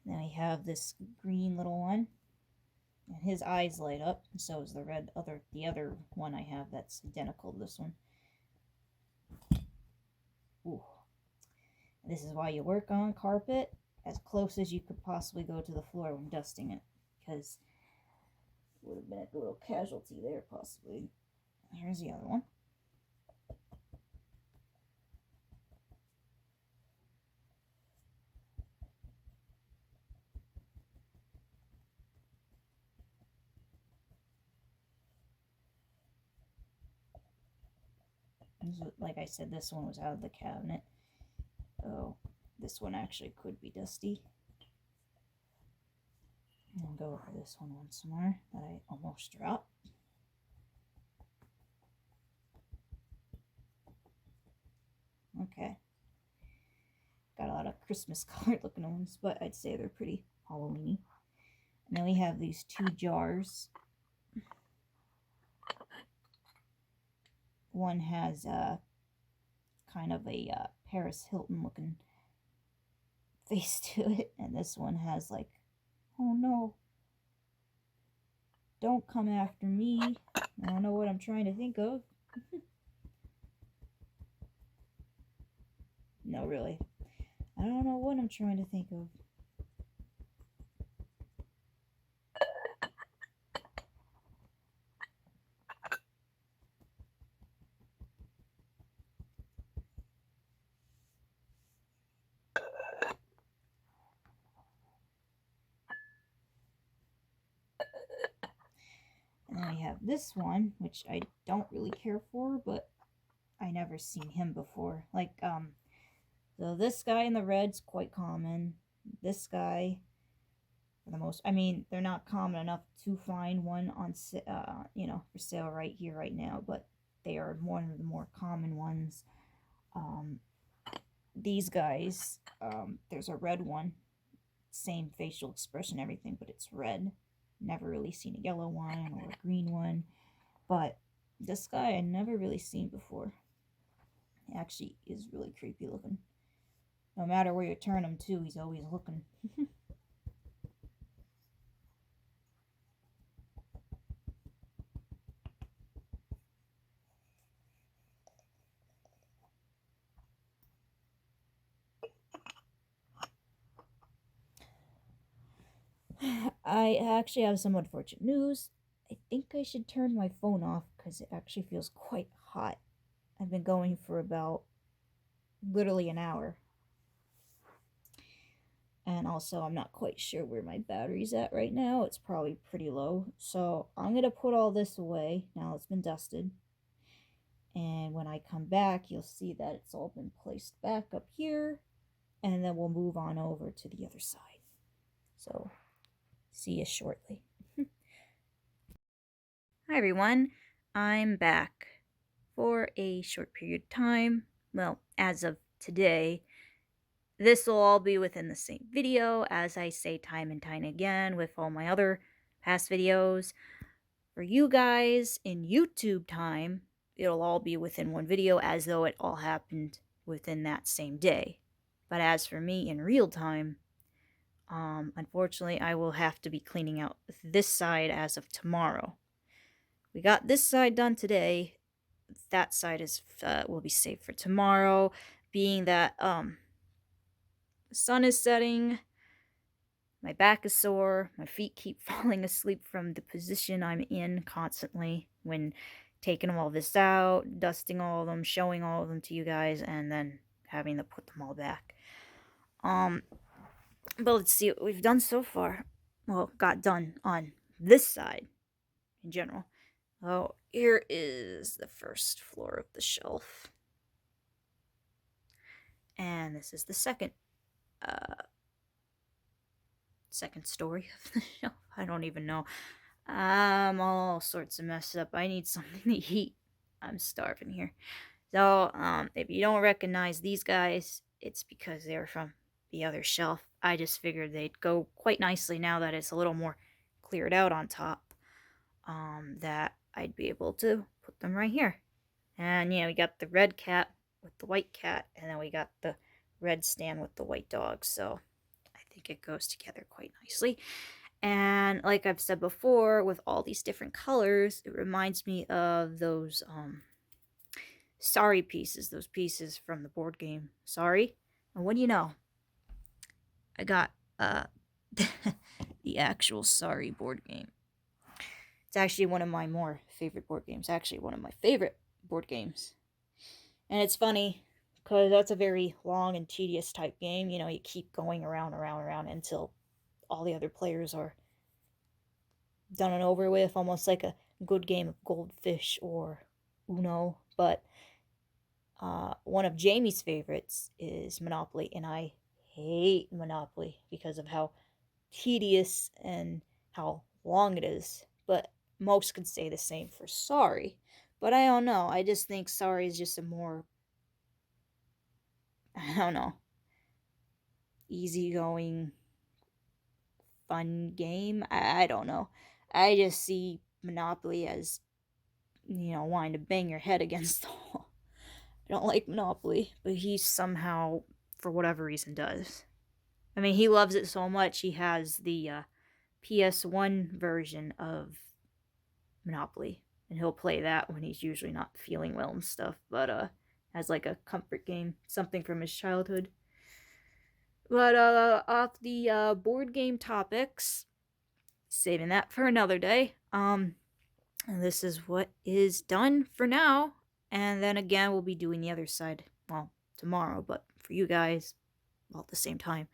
Then we have this green little one, and his eyes light up, and so is the other one I have that's identical to this one. Ooh. This is why you work on carpet as close as you could possibly go to the floor when dusting it, because it would have been a little casualty there possibly. Here's the other one. Like I said, this one was out of the cabinet. Oh, this one actually could be dusty. I'll go over this one once more that I almost dropped. Okay. Got a lot of Christmas colored looking ones, but I'd say they're pretty Halloweeny. And then we have these two jars. One has kind of a Paris Hilton looking face to it, and this one has like, oh no, don't come after me. I don't know what I'm trying to think of. No, really. I don't know what I'm trying to think of. And then we have this one, which I don't really care for, but I never seen him before. Like, so this guy in the red's quite common. This guy for the most. I mean, they're not common enough to find one on for sale right here right now, but they are one of the more common ones. Um, these guys, there's a red one, same facial expression, everything, but it's red. Never really seen a yellow one or a green one, but this guy I never really seen before. He actually is really creepy looking. No matter where you turn him to, he's always looking. I actually have some unfortunate news. I think I should turn my phone off because it actually feels quite hot. I've been going for about literally an hour. And also, I'm not quite sure where my battery's at right now. It's probably pretty low. So I'm going to put all this away now it's been dusted. And when I come back, you'll see that it's all been placed back up here. And then we'll move on over to the other side. So, see you shortly. Hi everyone, I'm back for a short period of time. Well, as of today, this will all be within the same video, as I say time and time again with all my other past videos. For you guys in YouTube time, it'll all be within one video as though it all happened within that same day. But as for me in real time, unfortunately, I will have to be cleaning out this side as of tomorrow. We got this side done today. That side is will be saved for tomorrow, being that the sun is setting. My back is sore. My feet keep falling asleep from the position I'm in constantly when taking all this out, dusting all of them, showing all of them to you guys, and then having to put them all back. But let's see what we've done so far. Well, got done on this side in general. Oh, here is the first floor of the shelf. And this is the second story of the shelf. I don't even know. I'm all sorts of messed up. I need something to eat. I'm starving here. So, if you don't recognize these guys, it's because they're from the other shelf. I just figured they'd go quite nicely now that it's a little more cleared out on top. That I'd be able to put them right here. And yeah, we got the red cat with the white cat, and then we got the red stand with the white dog. So I think it goes together quite nicely. And like I've said before, with all these different colors, it reminds me of those Sorry pieces, those pieces from the board game Sorry. And what do you know? I got the actual Sorry board game. It's actually one of my more favorite board games. Actually, one of my favorite board games. And it's funny because that's a very long and tedious type game. You know, you keep going around until all the other players are done and over with, almost like a good game of Goldfish or Uno. But one of Jamie's favorites is Monopoly, and I hate Monopoly because of how tedious and how long it is. But most could say the same for Sorry. But I don't know. I just think Sorry is just a more, I don't know, easygoing, fun game. I don't know. I just see Monopoly as, wanting to bang your head against the wall. I don't like Monopoly, but he somehow, for whatever reason, does. I mean, he loves it so much, he has the PS1 version of Monopoly, and he'll play that when he's usually not feeling well and stuff, but as like a comfort game, something from his childhood. But off the board game topics, saving that for another day. And this is what is done for now. And then again, we'll be doing the other side, well, tomorrow, but for you guys, all at the same time.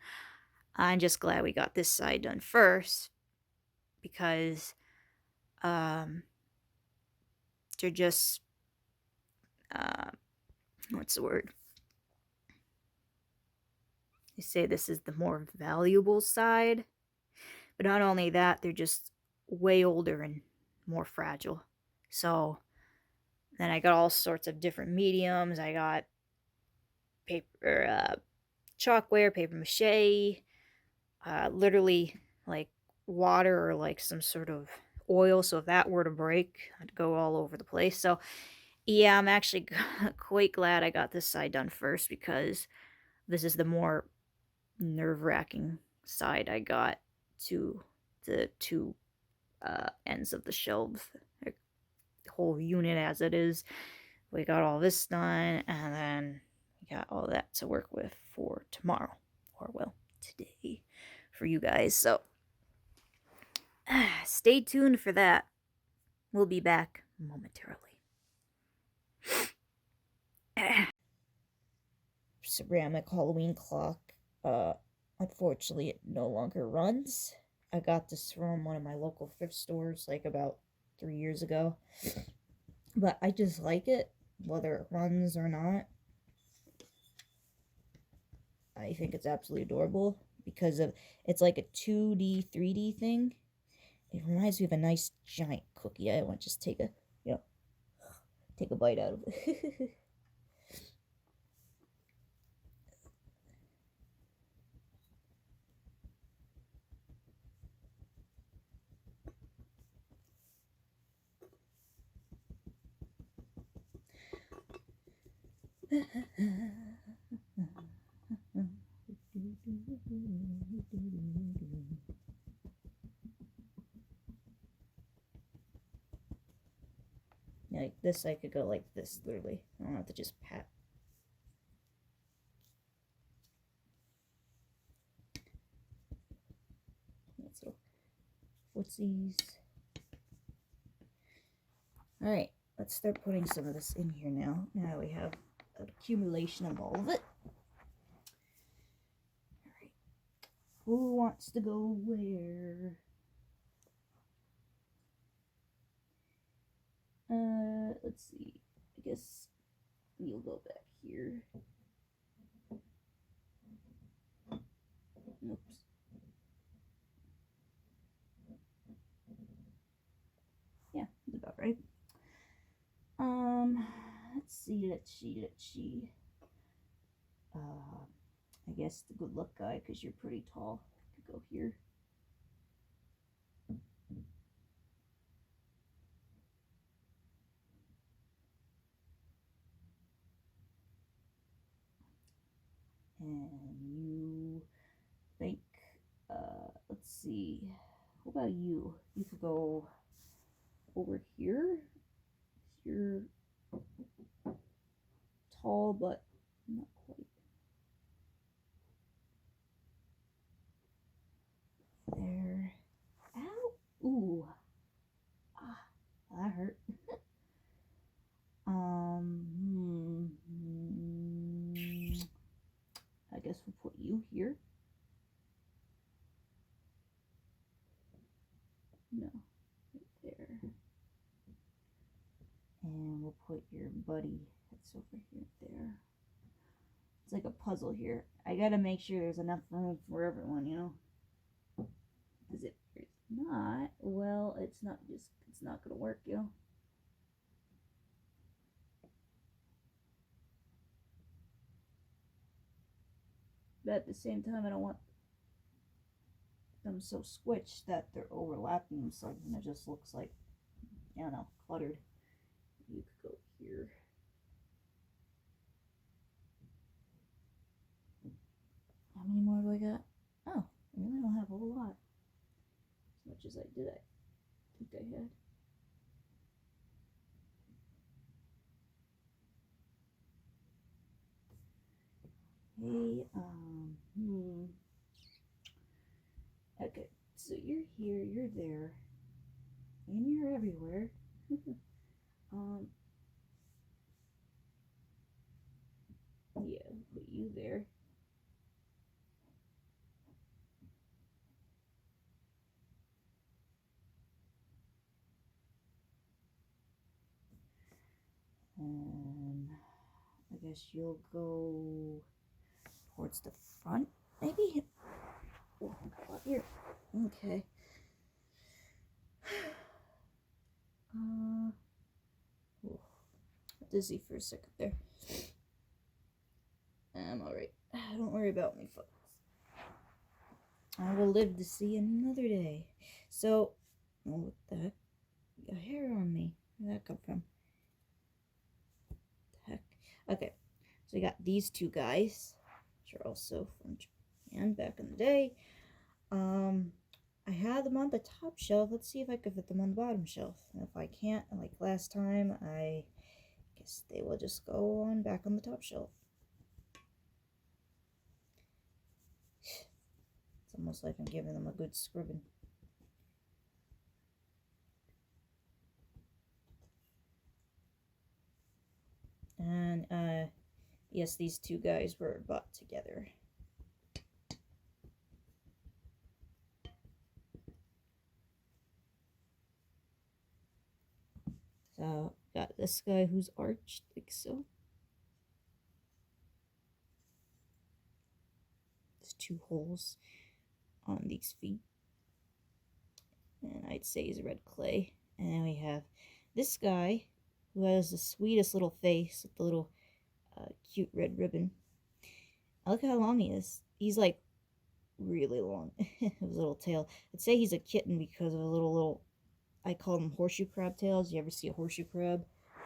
I'm just glad we got this side done first because they're just what's the word? They say this is the more valuable side, But not only that, they're just way older and more fragile. So then I got all sorts of different mediums. I got paper, chalkware, paper mache, literally like water or like some sort of oil. So if that were to break, I'd go all over the place. So yeah, I'm actually quite glad I got this side done first because this is the more nerve-wracking side I got to the two ends of the shelves. The whole unit as it is. We got all this done, and then we got all that to work with for tomorrow, or well, today for you guys. So stay tuned for that. We'll be back momentarily. Ceramic Halloween clock. Unfortunately, it no longer runs. I got this from one of my local thrift stores like about 3 years ago. But I just like it, whether it runs or not. I think it's absolutely adorable because of it's like a 2D, 3D thing. It reminds me of a nice giant cookie. I want to just take a, take a bite out of it. Like this, I could go like this, literally. I don't have to just pat. Let's go. Footsies. Alright, let's start putting some of this in here now. Now we have an accumulation of all of it. Alright. Who wants to go where? Let's see. I guess you'll go back here. Oops. Yeah, that's about right. Let's see. I guess the good luck guy, because you're pretty tall, could go here. And you think, let's see, what about you? You could go over here. You're tall, but not quite. There. Ow! Ooh. Ah, that hurt. I guess we'll put you here. No, right there. And we'll put your buddy that's over here there. It's like a puzzle here. I gotta make sure there's enough room for everyone, you know? Because if it's not, well, it's not gonna work, you know? But at the same time, I don't want them so squished that they're overlapping themselves and it just looks like, I don't know, cluttered. You could go here. How many more do I got? Oh, I really don't have a whole lot. As much as I did, I think I had. Hey, okay, so you're here, you're there, and you're everywhere. Yeah, put you there. And I guess you'll go towards the front, maybe? Oh, here. Okay. dizzy for a second there. I'm alright. Don't worry about me, folks. I will live to see another day. So, oh, what the heck? Got hair on me. Where'd that come from? What the heck? Okay, so we got these two guys, which are also from Japan back in the day. I had them on the top shelf. Let's see if I can fit them on the bottom shelf. And if I can't, like last time, I guess they will just go on back on the top shelf. It's almost like I'm giving them a good scrubbing. And, yes, these two guys were bought together. So, got this guy who's arched, like so. There's 2 holes on these feet. And I'd say he's red clay. And then we have this guy who has the sweetest little face with the little cute red ribbon. Look how long he is. He's like really long. His little tail. I'd say he's a kitten because of a little, I call them horseshoe crab tails. You ever see a horseshoe crab?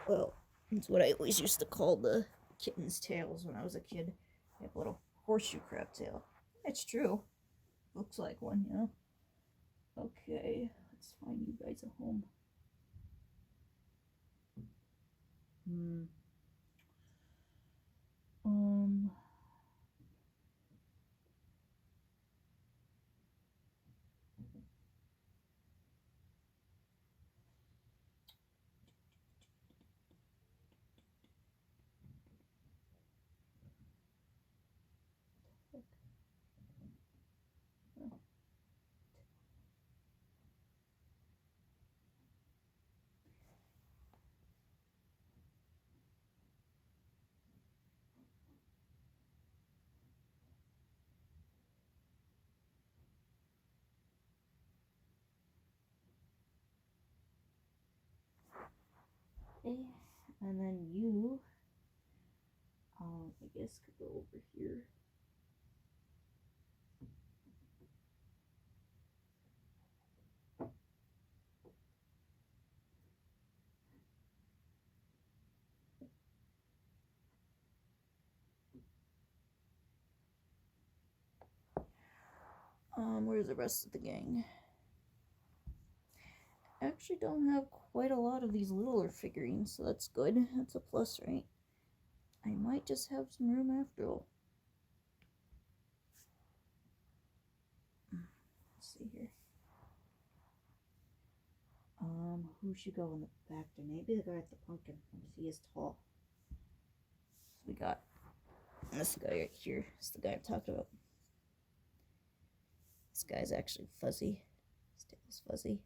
Well, that's what I always used to call the kitten's tails when I was a kid. They have a little horseshoe crab tail. It's true. Looks like one, you know? Okay, let's find you guys a home. Okay, and then you, I guess could go over here. Where's the rest of the gang? I actually don't have quite a lot of these littler figurines, so that's good. That's a plus, right? I might just have some room after all. Let's see here. Who should go in the back there? Maybe the guy at the pumpkin. He is tall. So we got this guy right here. It's the guy I'm talking about. This guy's actually fuzzy. His tail's fuzzy.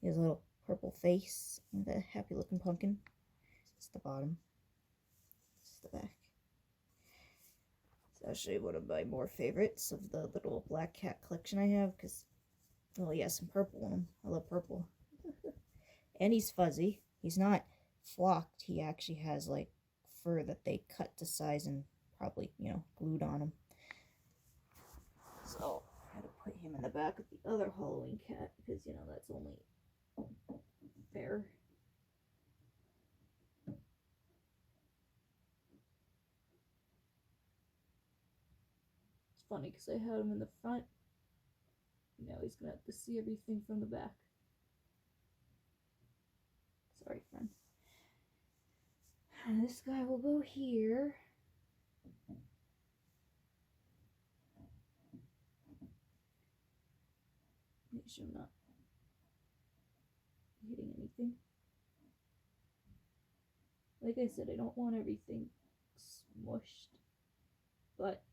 He has a little purple face and a happy looking pumpkin. It's the bottom. This is the back. It's actually one of my more favorites of the little black cat collection I have because, well, he has some purple in him. I love purple. And he's fuzzy. He's not flocked. He actually has like fur that they cut to size and probably, you know, glued on him. So I had to put him in the back of the other Halloween cat because, you know, that's only fair. It's funny because I had him in the front. Now he's gonna have to see everything from the back. Sorry, friend. And this guy will go here. Make sure I'm not hitting anything. Like I said, I don't want everything smushed. But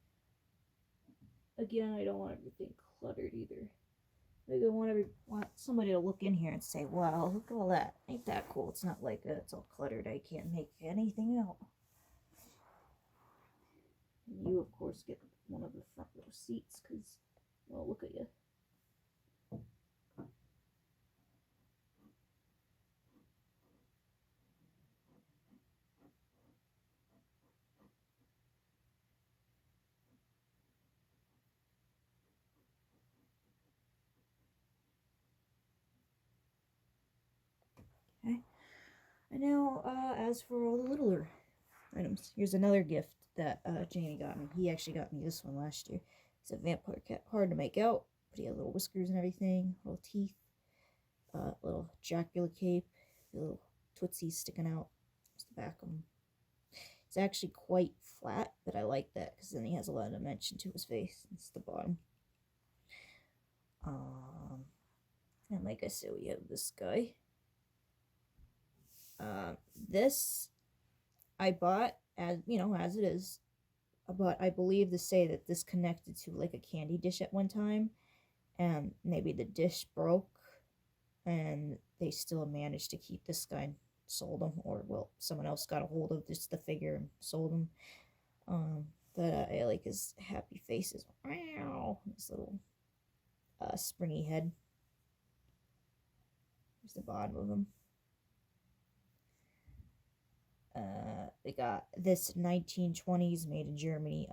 again, I don't want everything cluttered either. Like I want somebody to look in here and say, wow, look at all that. Ain't that cool? It's not like it's all cluttered. I can't make anything out. And you, of course, get one of the front row seats because, well, look at you. And now, as for all the littler items, here's another gift that Jamie got me. He actually got me this one last year. It's a vampire cat, hard to make out, but he has little whiskers and everything, little teeth, little Dracula cape, little tootsies sticking out. Just the back of him. It's actually quite flat, but I like that because then he has a lot of dimension to his face. It's the bottom. And like I said, we have this guy. This I bought as as it is, but I believe to say that this connected to like a candy dish at one time, and maybe the dish broke, and they still managed to keep this guy and sold him, or well, someone else got a hold of just the figure and sold him. But I like his happy faces. Wow, his little springy head. Here's the bottom of him. They got this 1920s made in Germany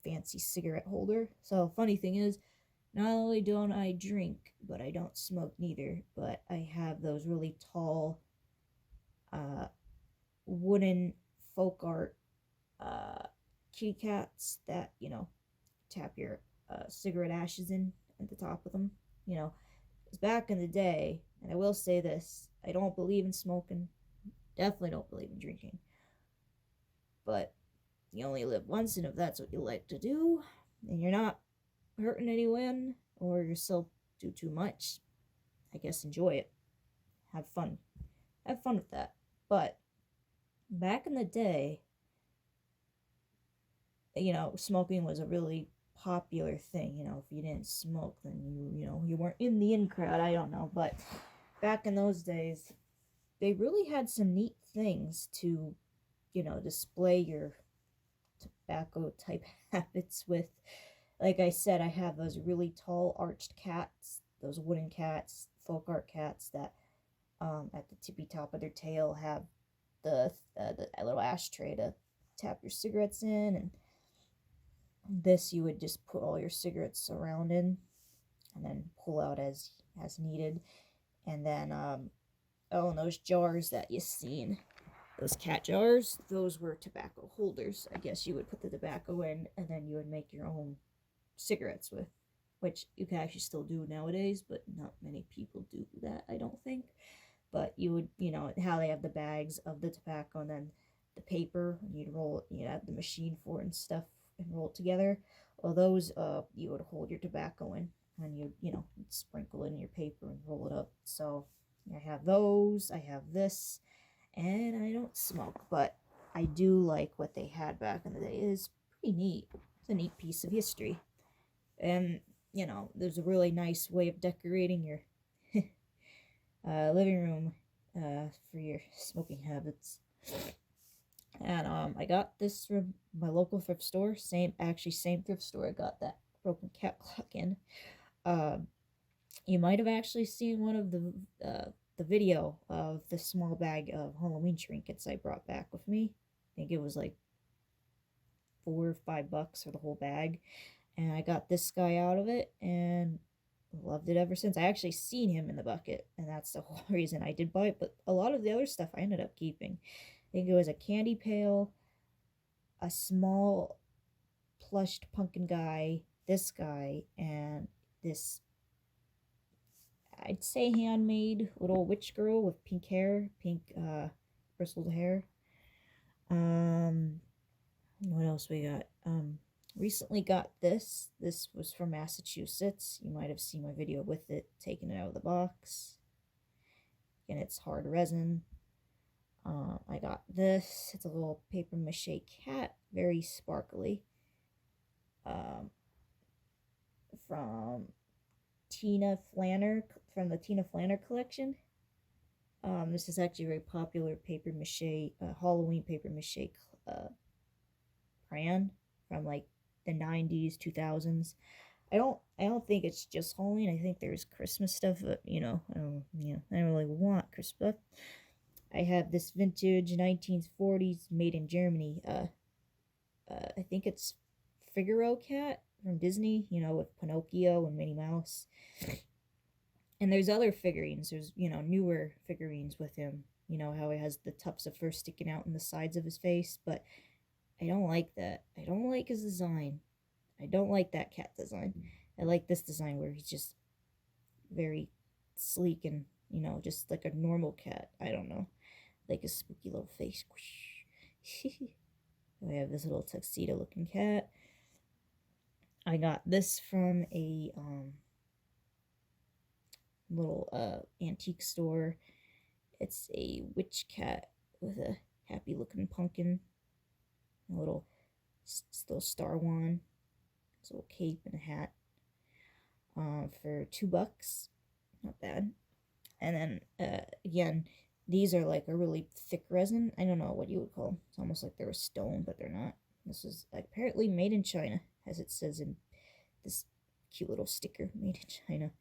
fancy cigarette holder. So funny thing is, not only don't I drink, but I don't smoke neither, but I have those really tall wooden folk art kitty cats that, tap your cigarette ashes in at the top of them. Because back in the day, and I will say this, I don't believe in smoking, definitely don't believe in drinking, but you only live once, and if that's what you like to do, and you're not hurting anyone, or yourself do too much, I guess enjoy it. Have fun with that. But back in the day, smoking was a really popular thing. If you didn't smoke, then you weren't in the in crowd. I don't know, but back in those days, they really had some neat things to, display your tobacco type habits with. Like I said, I have those really tall arched cats, those wooden cats, folk art cats that at the tippy top of their tail have the little ashtray to tap your cigarettes in, and this you would just put all your cigarettes around in and then pull out as needed. And then and those jars that you seen, those cat jars, those were tobacco holders. I guess you would put the tobacco in, and then you would make your own cigarettes with, which you can actually still do nowadays, but not many people do that, I don't think. But you would, how they have the bags of the tobacco and then the paper, and you'd roll it, you'd have the machine for it and stuff, and roll it together. Well, those you would hold your tobacco in, and you'd sprinkle in your paper and roll it up. So I have those, I have this, and I don't smoke, but I do like what they had back in the day. It is pretty neat. It's a neat piece of history. And there's a really nice way of decorating your living room for your smoking habits. And I got this from my local thrift store. Same thrift store I got that broken cat clock in. You might have actually seen one of the video of the small bag of Halloween trinkets I brought back with me. I think it was like $4 or $5 for the whole bag, and I got this guy out of it and loved it ever since. I actually seen him in the bucket, and that's the whole reason I did buy it. But a lot of the other stuff I ended up keeping. I think it was a candy pail, a small plushed pumpkin guy, this guy, and this, I'd say, handmade little witch girl with pink hair, bristled hair. What else we got? Recently got this. This was from Massachusetts. You might have seen my video with it, taking it out of the box. And it's hard resin. I got this. It's a little paper mache cat, very sparkly. From Tina Flanner, from the Tina Flanner collection. This is actually a very popular paper mache, Halloween paper mache crayon from like the 90s, 2000s. I don't think it's just Halloween. I think there's Christmas stuff, but I don't really want Christmas stuff. I have this vintage 1940s made in Germany. I think it's Figaro cat from Disney, with Pinocchio and Minnie Mouse. And there's other figurines. There's, newer figurines with him, You know how he has the tufts of fur sticking out in the sides of his face, but I don't like that. I don't like his design. I don't like that cat design. I like this design where he's just very sleek and, just like a normal cat. I don't know. Like a spooky little face. I have this little tuxedo looking cat. I got this from a little antique store. It's a witch cat with a happy looking pumpkin, a little star wand, a little cape and a hat. For $2, not bad. And then again, these are like a really thick resin. I don't know what you would call them. It's almost like they're a stone, but they're not. This is apparently made in China, as it says in this cute little sticker, made in China.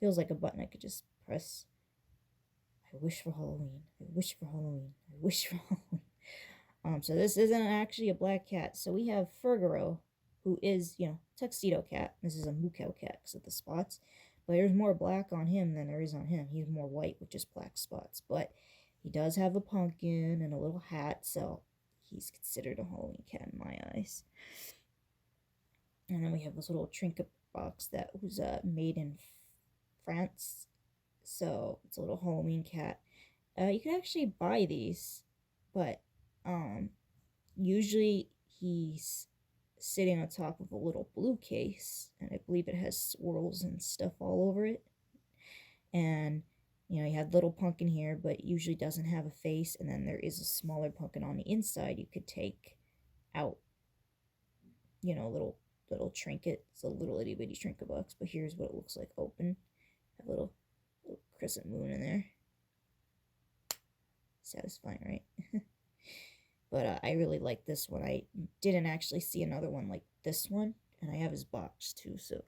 Feels like a button I could just press. I wish for Halloween. I wish for Halloween. I wish for Halloween. So this isn't actually a black cat. So we have Furgaro, who is, tuxedo cat. This is a Mukau cat because of the spots. But there's more black on him than there is on him. He's more white with just black spots. But he does have a pumpkin and a little hat, so he's considered a Halloween cat in my eyes. And then we have this little trinket box that was made in France. So it's a little Halloween cat. You can actually buy these, but usually he's sitting on top of a little blue case, and I believe it has swirls and stuff all over it. And you have little pumpkin here, but usually doesn't have a face. And then there is a smaller pumpkin on the inside you could take out. Little trinket. It's a little itty bitty trinket box, but here's what it looks like open. A little crescent moon in there. Satisfying, right? But I really like this one. I didn't actually see another one like this one, and I have his box too, so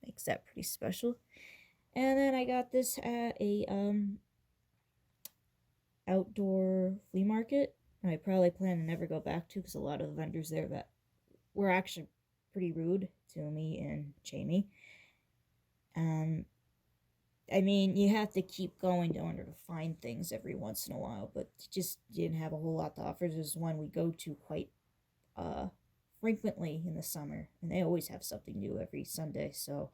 makes that pretty special. And then I got this at a outdoor flea market. I probably plan to never go back to because a lot of the vendors there that were actually pretty rude to me and Jamie. I mean, you have to keep going in order to find things every once in a while, but just didn't have a whole lot to offer. There's one we go to quite frequently in the summer, and they always have something new every Sunday. So,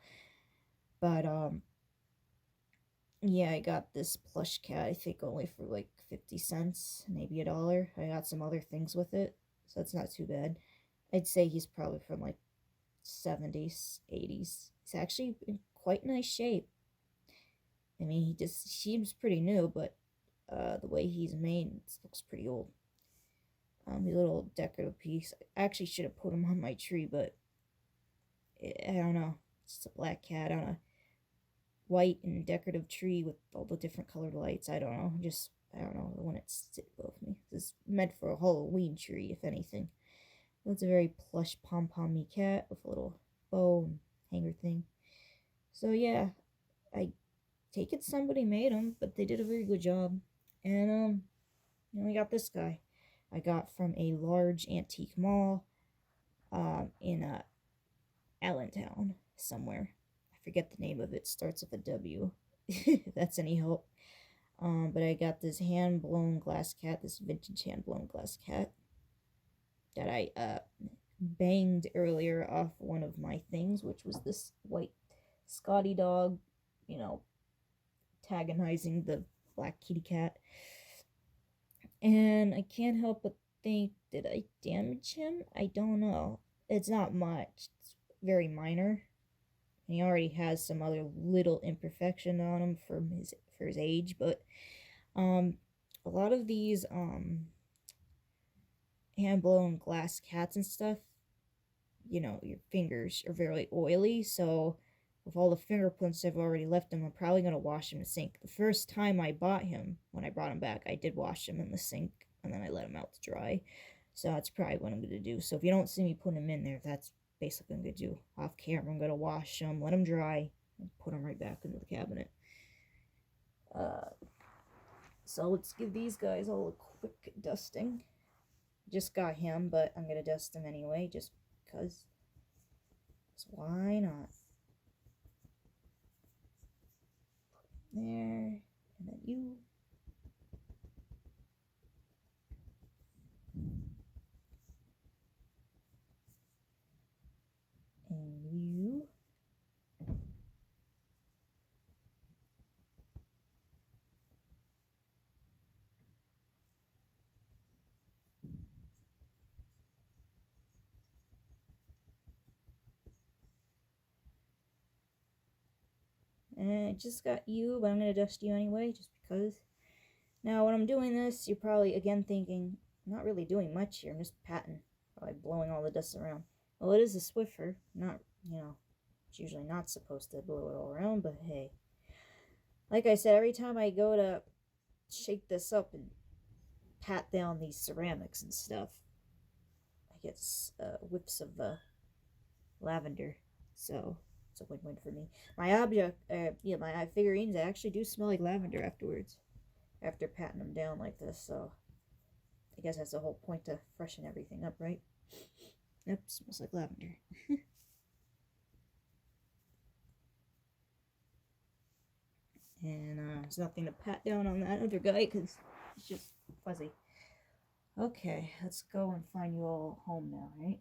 but yeah, I got this plush cat. I think only for like 50 cents, maybe $1. I got some other things with it, so it's not too bad. I'd say he's probably from like 70s, 80s. He's actually in quite nice shape. I mean, he just seems pretty new, but the way he's made looks pretty old. He's a little decorative piece. I actually should have put him on my tree, but I don't know. It's just a black cat on a white and decorative tree with all the different colored lights. I don't know. I don't know. I want it to sit above me. This is meant for a Halloween tree, if anything. It's a very plush pom-pommy cat with a little bow and hanger thing. So yeah, I take it somebody made them, but they did a very good job. And we got this guy. I got from a large antique mall in Allentown somewhere. I forget the name of it. Starts with a W. If that's any help. But I got this hand-blown glass cat, this vintage hand-blown glass cat that I banged earlier off one of my things, which was this white Scotty dog, antagonizing the black kitty cat. And I can't help but think, did I damage him? I don't know. It's not much. It's very minor. And he already has some other little imperfection on him for his age, but a lot of these hand-blown glass cats and stuff, your fingers are very oily, so with all the fingerprints I've already left him, I'm probably going to wash him in the sink. The first time I bought him, when I brought him back, I did wash him in the sink, and then I let him out to dry. So that's probably what I'm going to do. So if you don't see me put him in there, that's basically what I'm going to do. Off camera, I'm going to wash him, let him dry, and put him right back into the cabinet. So let's give these guys all a quick dusting. Just got him, but I'm going to dust him anyway, just because. So why not? There, and then you. And I just got you, but I'm going to dust you anyway, just because. Now, when I'm doing this, you're probably, again, thinking, I'm not really doing much here. I'm just patting, probably blowing all the dust around. Well, it is a Swiffer. Not, it's usually not supposed to blow it all around, but hey. Like I said, every time I go to shake this up and pat down these ceramics and stuff, I get whiffs of lavender. So it's a win-win for me. My figurines actually do smell like lavender afterwards, after patting them down like this. So I guess that's the whole point, to freshen everything up, right? Yep, smells like lavender. And there's nothing to pat down on that other guy because it's just fuzzy. Okay, let's go and find you all home now, right?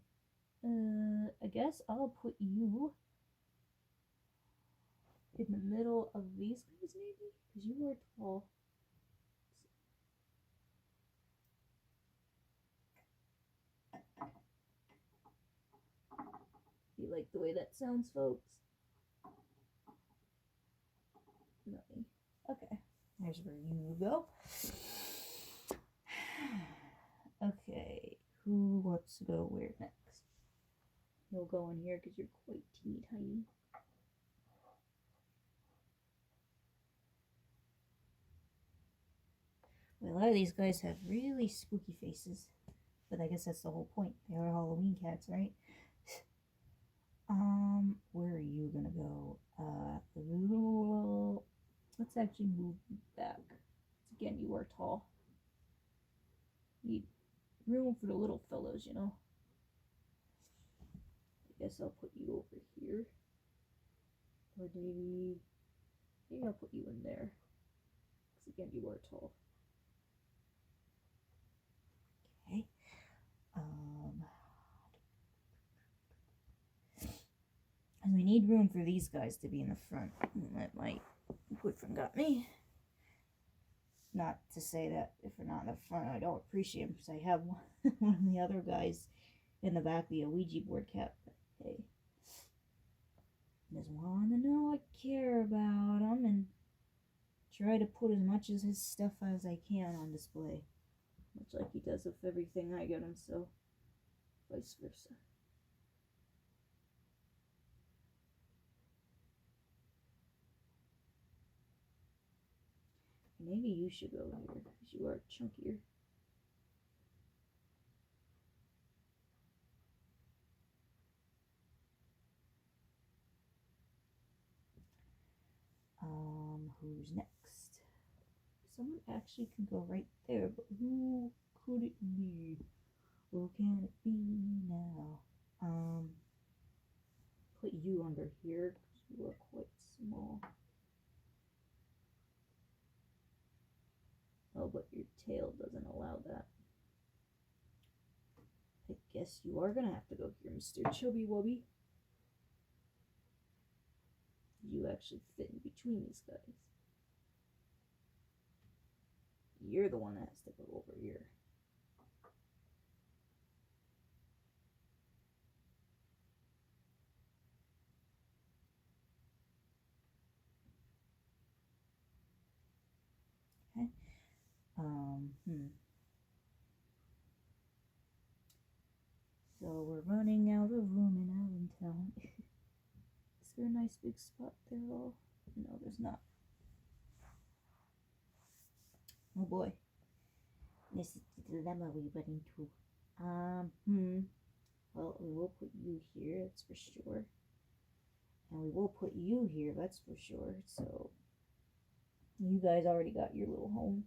I guess I'll put you in the middle of these guys, maybe? Because you are tall. You like the way that sounds, folks? Nothing. Okay, there's where you go. Okay, who wants to go where next? You'll go in here because you're quite teeny tiny. Well, a lot of these guys have really spooky faces, but I guess that's the whole point. They are Halloween cats, right? Where are you gonna go? Let's actually move you back. Again, you are tall. Need room for the little fellows, I guess I'll put you over here. Or maybe I'll put you in there. Because again, you are tall. Okay. And we need room for these guys to be in the front. That might would forgot me. Not to say that if we're not in the front, I don't appreciate them, because I have one of the other guys in the back be a Ouija board cat. But hey, just want to know I care about him and try to put as much of his stuff as I can on display. Much like he does with everything I get him, so vice versa. Maybe you should go here, because you are chunkier. Who's next? Someone actually can go right there, but who could it be? Who can it be now? Put you under here, because you are quite small. Oh, but your tail doesn't allow that. I guess you are gonna have to go here, Mr. Chubby Wubby. You actually fit in between these guys. You're the one that has to go over here. Okay. So we're running out of room in Allentown. Is there a nice big spot there at all? No, there's not. Oh boy. This is the dilemma we run into. Well, we will put you here, that's for sure. And we will put you here, that's for sure. So, you guys already got your little home.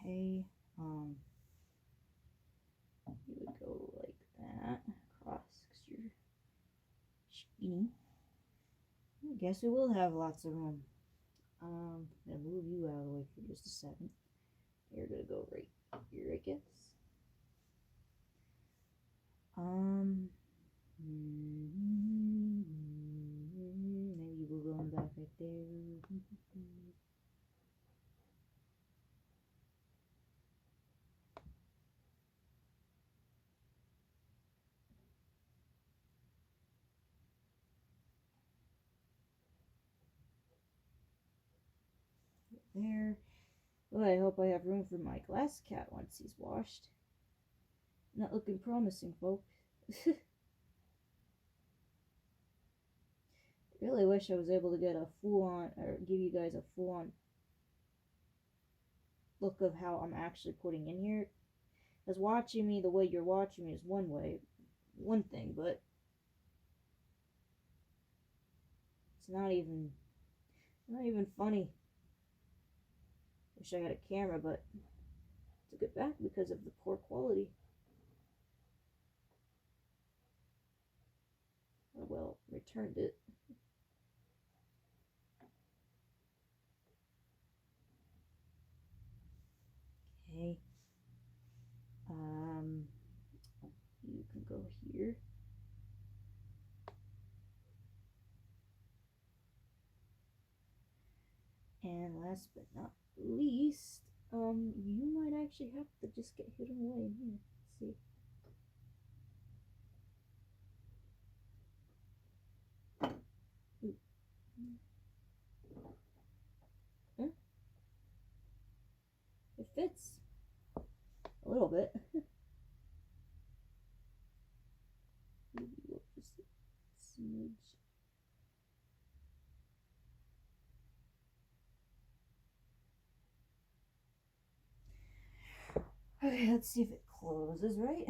Okay, you would go like that across because you're skinny. I guess we will have lots of room. I'm gonna move you out of the way for just a second. You're gonna go right here, I guess. Maybe we're going back right there. There. Well, I hope I have room for my glass cat once he's washed. Not looking promising, folks. Really wish I was able to get a full-on, or give you guys a full-on look of how I'm actually putting in here. Because watching me the way you're watching me is one thing, but it's not even funny. Wish I had a camera, but took it back because of the poor quality. Oh well, returned it. Okay. You can go here. And last but not least, you might actually have to just get hidden away in here. Let's see. Huh? It fits a little bit. Maybe we'll just smidge. Okay, let's see if it closes right.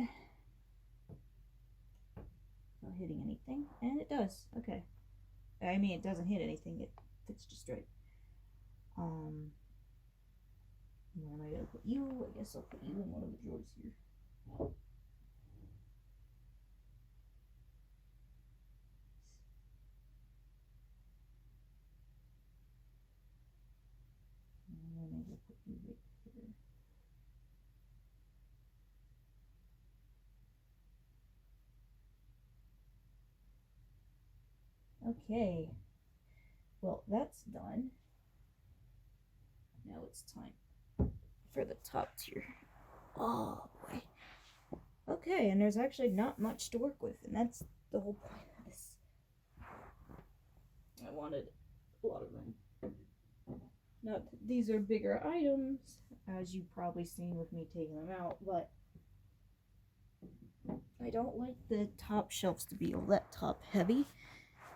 Not hitting anything, and it does. Okay. I mean, it doesn't hit anything. It fits just right. Where am I gonna put you? I guess I'll put you in one of the drawers here. And then maybe I'll put you right here. Okay. Well, that's done. Now it's time for the top tier. Oh boy. Okay, and there's actually not much to work with, and that's the whole point of this. I wanted a lot of room. Now, these are bigger items, as you've probably seen with me taking them out, but I don't like the top shelves to be all that top heavy.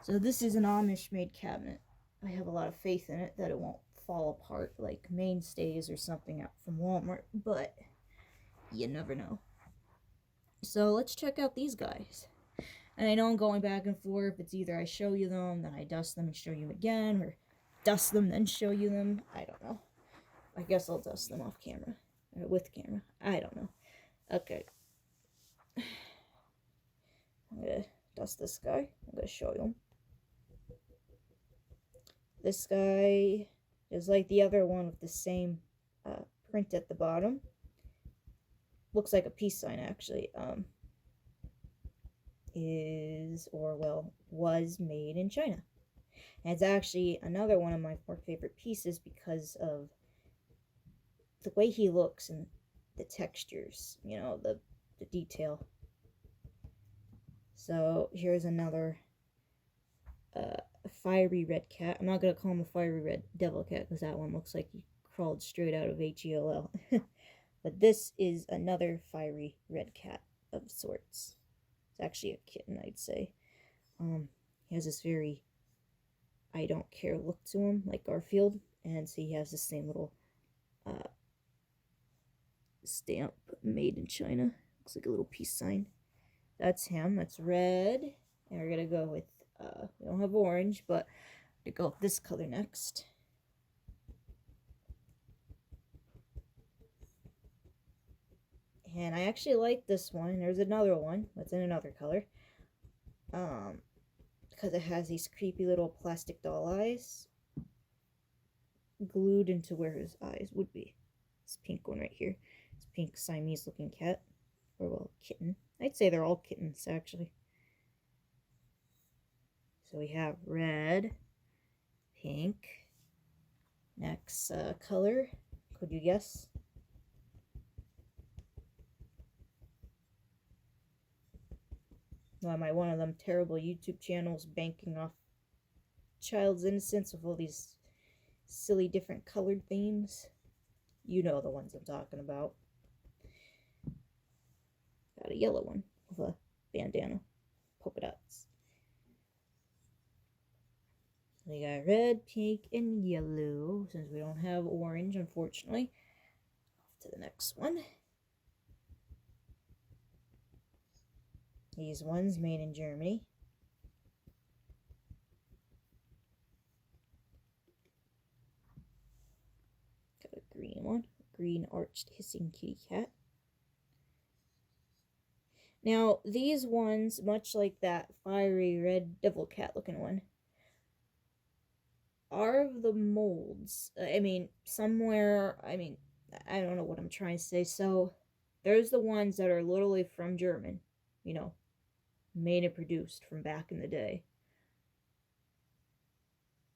So this is an Amish made cabinet. I have a lot of faith in it that it won't fall apart like Mainstays or something out from Walmart, but you never know. So let's check out these guys. And I know I'm going back and forth. It's either I show you them, then I dust them and show you again, or dust them, then show you them. I don't know. I guess I'll dust them off camera. Or with camera. I don't know. Okay. I'm going to dust this guy. I'm going to show you him. This guy is like the other one with the same print at the bottom. Looks like a peace sign, actually. Was made in China. And it's actually another one of my more favorite pieces because of the way he looks and the textures, you know, the detail. So here's another fiery red cat. I'm not going to call him a fiery red devil cat because that one looks like he crawled straight out of HELL. But this is another fiery red cat of sorts. It's actually a kitten, I'd say. He has this very I don't care look to him, like Garfield, and so he has the same little stamp made in China. Looks like a little peace sign. That's him. That's red, and we're gonna go with we don't have orange, but we're gonna go with this color next. And I actually like this one. There's another one that's in another color. Because it has these creepy little plastic doll eyes glued into where his eyes would be. This pink one right here. This pink Siamese looking cat. Or, well, kitten. I'd say they're all kittens, actually. So we have red, pink. Next color, could you guess? Well, am I one of them terrible YouTube channels banking off child's innocence with all these silly different colored themes? You know the ones I'm talking about. Got a yellow one with a bandana, polka dots. We got red, pink, and yellow, since we don't have orange, unfortunately. Off to the next one. These ones made in Germany. Got a green one, green arched hissing kitty cat. Now, these ones, much like that fiery red devil cat looking one, are of the molds. I mean, somewhere, I don't know what I'm trying to say. So, there's the ones that are literally from German, you know, made and produced from back in the day.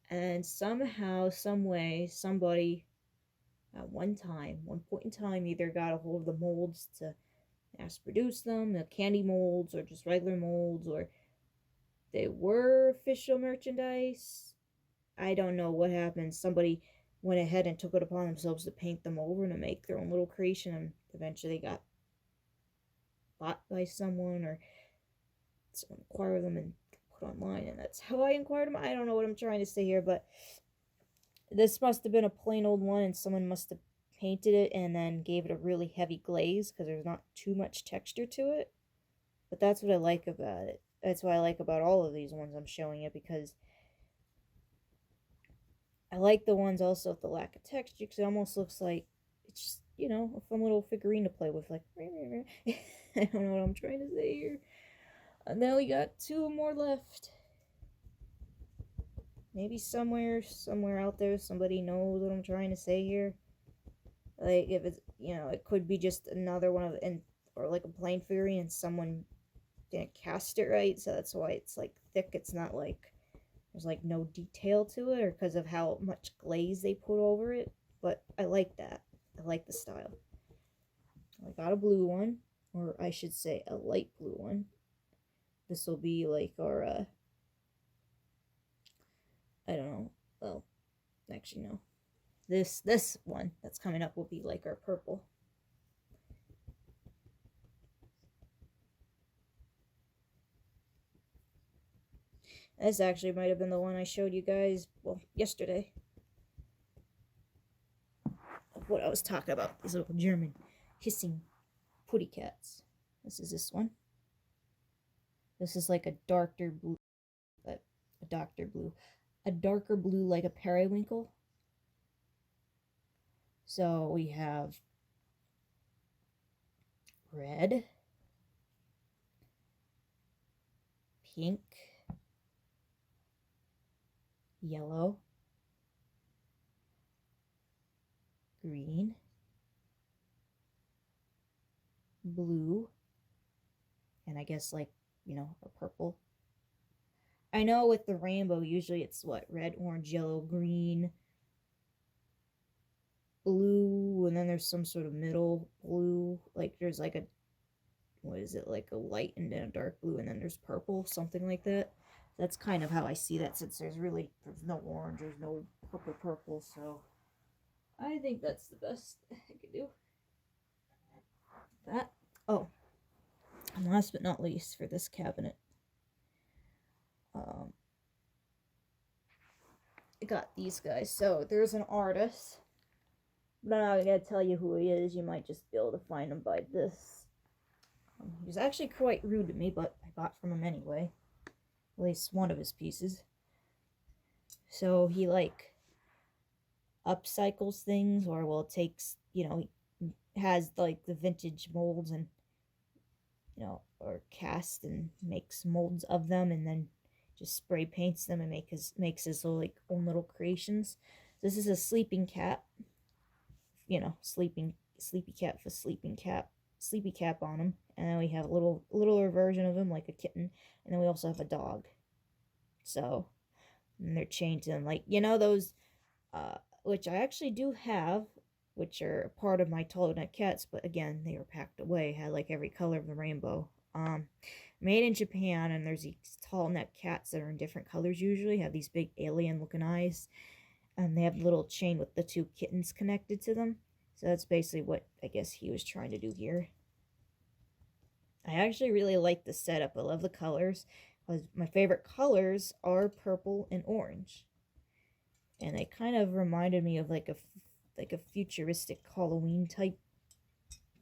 And somehow, some way, somebody at one point in time, either got a hold of the molds to mass produce them, the candy molds, or just regular molds, or they were official merchandise. I don't know what happened. Somebody went ahead and took it upon themselves to paint them over and to make their own little creation, and eventually they got bought by someone, or someone acquired them and put online, and that's how I acquired them. I don't know what I'm trying to say here, but this must have been a plain old one, and someone must have painted it and then gave it a really heavy glaze because there's not too much texture to it. But that's what I like about it. That's what I like about all of these ones I'm showing you, because I like the ones also with the lack of texture, because it almost looks like it's just, you know, a fun little figurine to play with. Like, I don't know what I'm trying to say here. And now we got two more left. Maybe somewhere out there, somebody knows what I'm trying to say here. Like, if it's, you know, it could be just another one of, and or like a plain figurine, and someone didn't cast it right, so that's why it's like thick. It's not like there's like no detail to it, or because of how much glaze they put over it. But I like that. I like the style. I got a blue one, or I should say a light blue one. This will be like our I don't know. Well, actually no. This one that's coming up will be like our purple. This actually might have been the one I showed you guys, well, yesterday. Of what I was talking about. These little German hissing putty cats. This is this one. This is like a darker blue. A darker blue like a periwinkle. So we have red, pink, yellow, green, blue, and I guess like, you know, a purple. I know with the rainbow, usually it's what? Red, orange, yellow, green, blue, and then there's some sort of middle blue. Like there's like a, what is it? Like a light and then a dark blue, and then there's purple, something like that. That's kind of how I see that, since there's no orange, there's no purple, so I think that's the best I could do. That. Oh, and last but not least for this cabinet, I got these guys. So there's an artist, but I'm not gonna tell you who he is. You might just be able to find him by this. He's actually quite rude to me, but I bought from him anyway. At least one of his pieces. So he like upcycles things, or well, takes, you know, he has like the vintage molds and, you know, or cast and makes molds of them, and then just spray paints them and makes his little, like, own little creations. This is a sleeping cat, you know, sleepy cat for sleeping cat. sleepy cap on him, and then we have a littler version of him, like a kitten, and then we also have a dog. So, and they're chained to them, like those, which I actually do have, which are part of my tall neck cats, but again, they were packed away. Had like every color of the rainbow. Made in Japan, and there's these tall neck cats that are in different colors. Usually, have these big alien looking eyes, and they have a little chain with the two kittens connected to them. So that's basically what I guess he was trying to do here. I actually really like the setup. I love the colors. My favorite colors are purple and orange, and they kind of reminded me of like a futuristic Halloween type.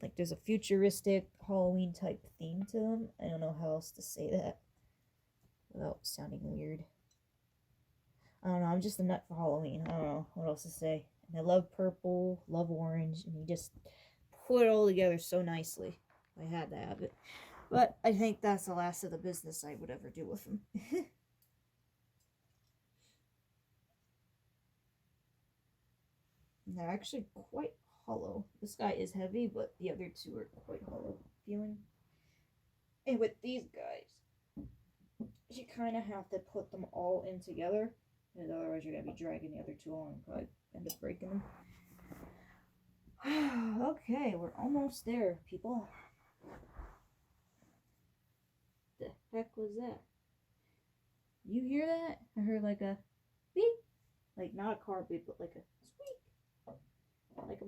Like there's a futuristic Halloween type theme to them. I don't know how else to say that without sounding weird. I don't know. I'm just a nut for Halloween. I don't know what else to say. And I love purple, love orange, and you just put it all together so nicely. I had to have it. But I think that's the last of the business I would ever do with them. They're actually quite hollow. This guy is heavy, but the other two are quite hollow feeling. And with these guys, you kind of have to put them all in together, because otherwise you're going to be dragging the other two along and probably end up breaking them. Okay, we're almost there, people. The heck was that? You hear that? I heard like a beep. Like not a car beep, but like a squeak. Like a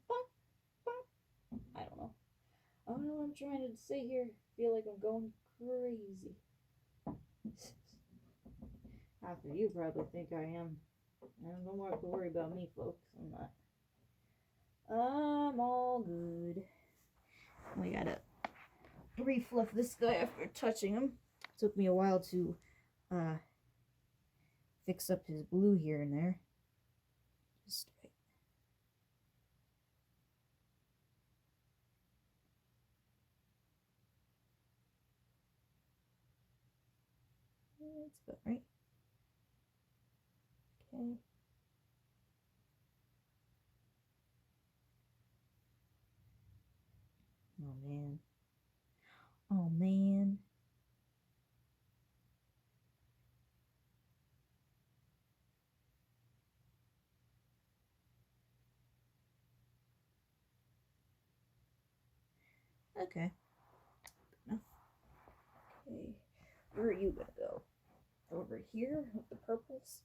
bop, bop. I don't know. I don't know what I'm trying to say here. I feel like I'm going crazy. After you probably think I am. Don't have to worry about me, folks. I'm not. I'm all good. We gotta refluff this guy after touching him. Took me a while to fix up his blue here and there. Just right. That's about right. Okay. Oh man. Oh man. Okay. Enough. Okay. Where are you gonna go? Over here with the purples?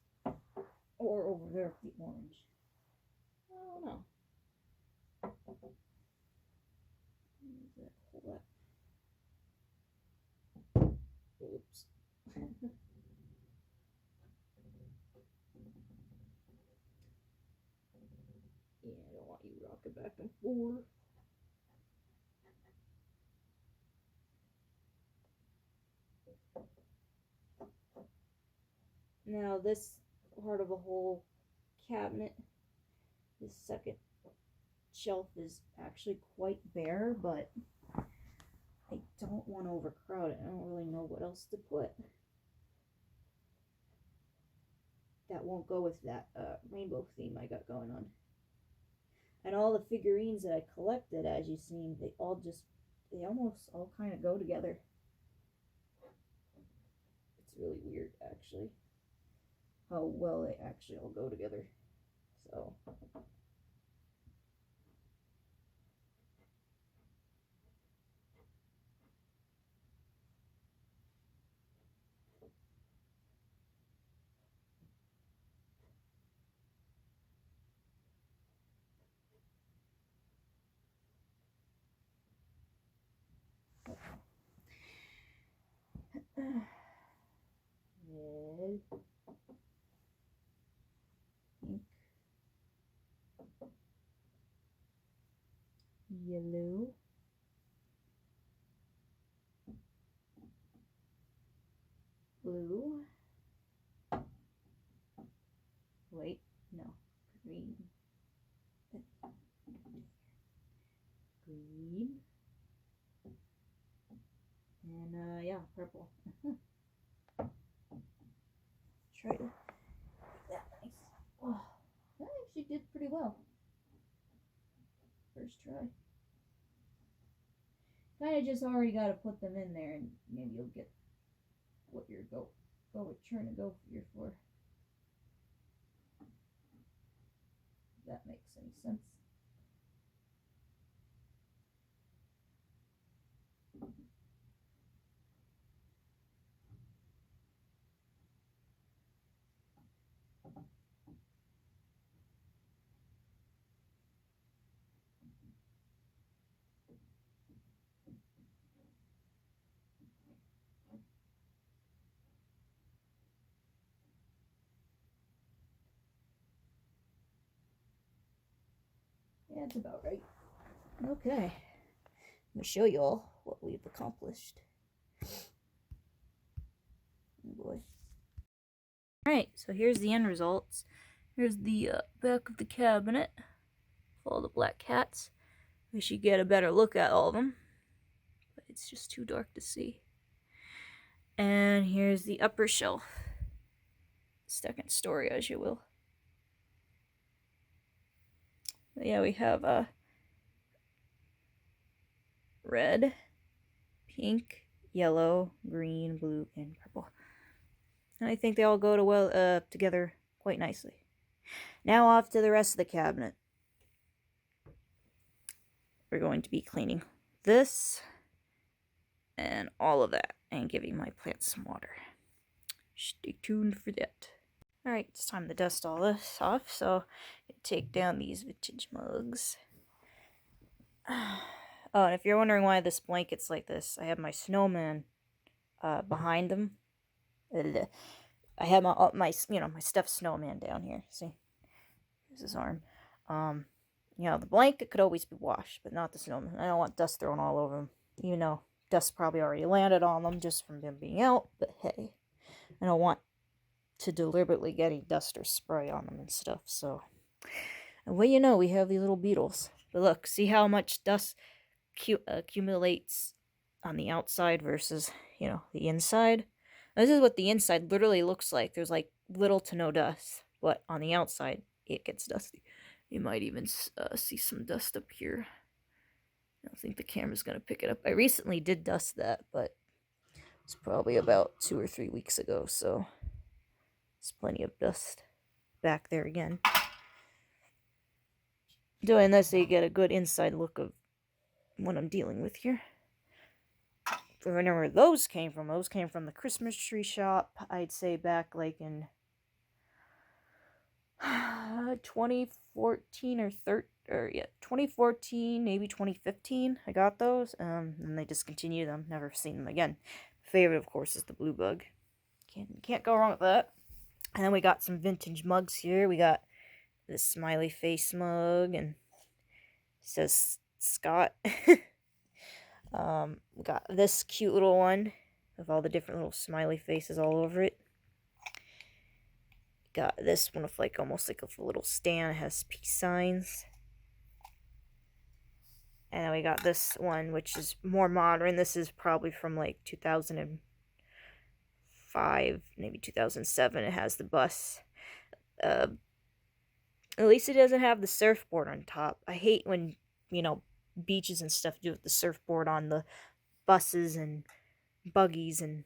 Or over there with the orange? I don't know. Hold up. Oops. Yeah, I don't want you rocking back and forth. Now this part of the whole cabinet, this second shelf is actually quite bare, but I don't want to overcrowd it. I don't really know what else to put that won't go with that rainbow theme I got going on. And all the figurines that I collected, as you've seen, they almost all kind of go together. It's really weird, actually, how well they actually all go together. So red, pink, yellow, blue, wait, no, green, green, and yeah, purple. Try to make that nice. Oh, that actually did pretty well. First try. kind of just already got to put them in there, and maybe you'll get what you're trying to go here for. If that makes any sense. Yeah, that's about right. Okay. Let me show you all what we've accomplished. Oh boy. Alright, so here's the end results. Here's the back of the cabinet. All the black cats. Wish you get a better look at all of them. But it's just too dark to see. And here's the upper shelf. Second story, as you will. But yeah, we have red, pink, yellow, green, blue, and purple. And I think they all go together quite nicely. Now off to the rest of the cabinet. We're going to be cleaning this and all of that and giving my plants some water. Stay tuned for that. Alright, it's time to dust all this off, so take down these vintage mugs. Oh, and if you're wondering why this blanket's like this, I have my snowman behind them. I have my stuffed snowman down here. See? Here's his arm. The blanket could always be washed, but not the snowman. I don't want dust thrown all over them. You know, dust probably already landed on them just from them being out, but hey, I don't want to deliberately get any dust or spray on them and stuff, so. And well, we have these little beetles. But look, see how much dust accumulates on the outside versus, the inside? This is what the inside literally looks like. There's like little to no dust, but on the outside, it gets dusty. You might even see some dust up here. I don't think the camera's going to pick it up. I recently did dust that, but it's probably about 2 or 3 weeks ago, so there's plenty of dust back there again. Doing this so you get a good inside look of what I'm dealing with here. I remember where those came from. Those came from the Christmas tree shop, I'd say back like in 2014 or 2014, maybe 2015. I got those, and they discontinued them. Never seen them again. Favorite, of course, is the blue bug. Can't go wrong with that. And then we got some vintage mugs here. We got this smiley face mug, and it says Scott. We got this cute little one with all the different little smiley faces all over it. Got this one with almost like a little stand. It has peace signs. And then we got this one, which is more modern. This is probably from 2005, maybe 2007. It has the bus. At least it doesn't have the surfboard on top. I hate when, beaches and stuff do with the surfboard on the buses and buggies and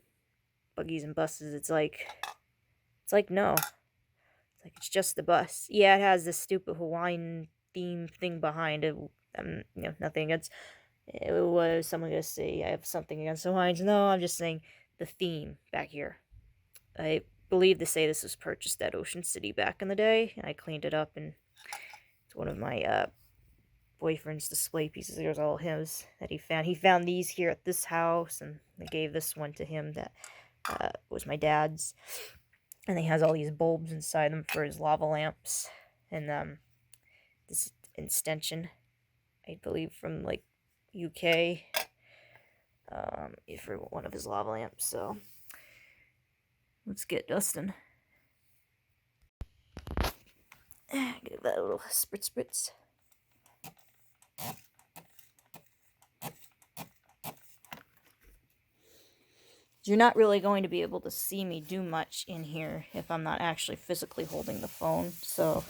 buses. It's like no. It's just the bus. Yeah, it has this stupid Hawaiian theme thing behind it. Nothing against. Was someone gonna say I have something against Hawaiians? No, I'm just saying the theme back here. I believe they say this was purchased at Ocean City back in the day, and I cleaned it up, and it's one of my boyfriend's display pieces. There's all his that he found. He found these here at this house, and I gave this one to him that was my dad's. And he has all these bulbs inside them for his lava lamps. And this extension, I believe, from UK, for one of his lava lamps. So let's get dusting. Give that a little spritz. You're not really going to be able to see me do much in here if I'm not actually physically holding the phone, so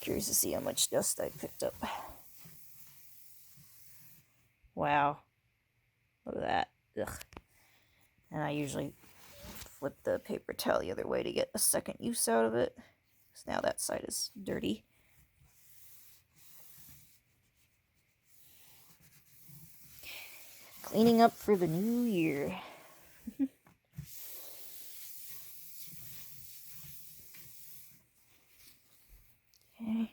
Curious to see how much dust I picked up. Wow. Look at that. Ugh. And I usually flip the paper towel the other way to get a second use out of it. Because now that side is dirty. Cleaning up for the new year. Okay.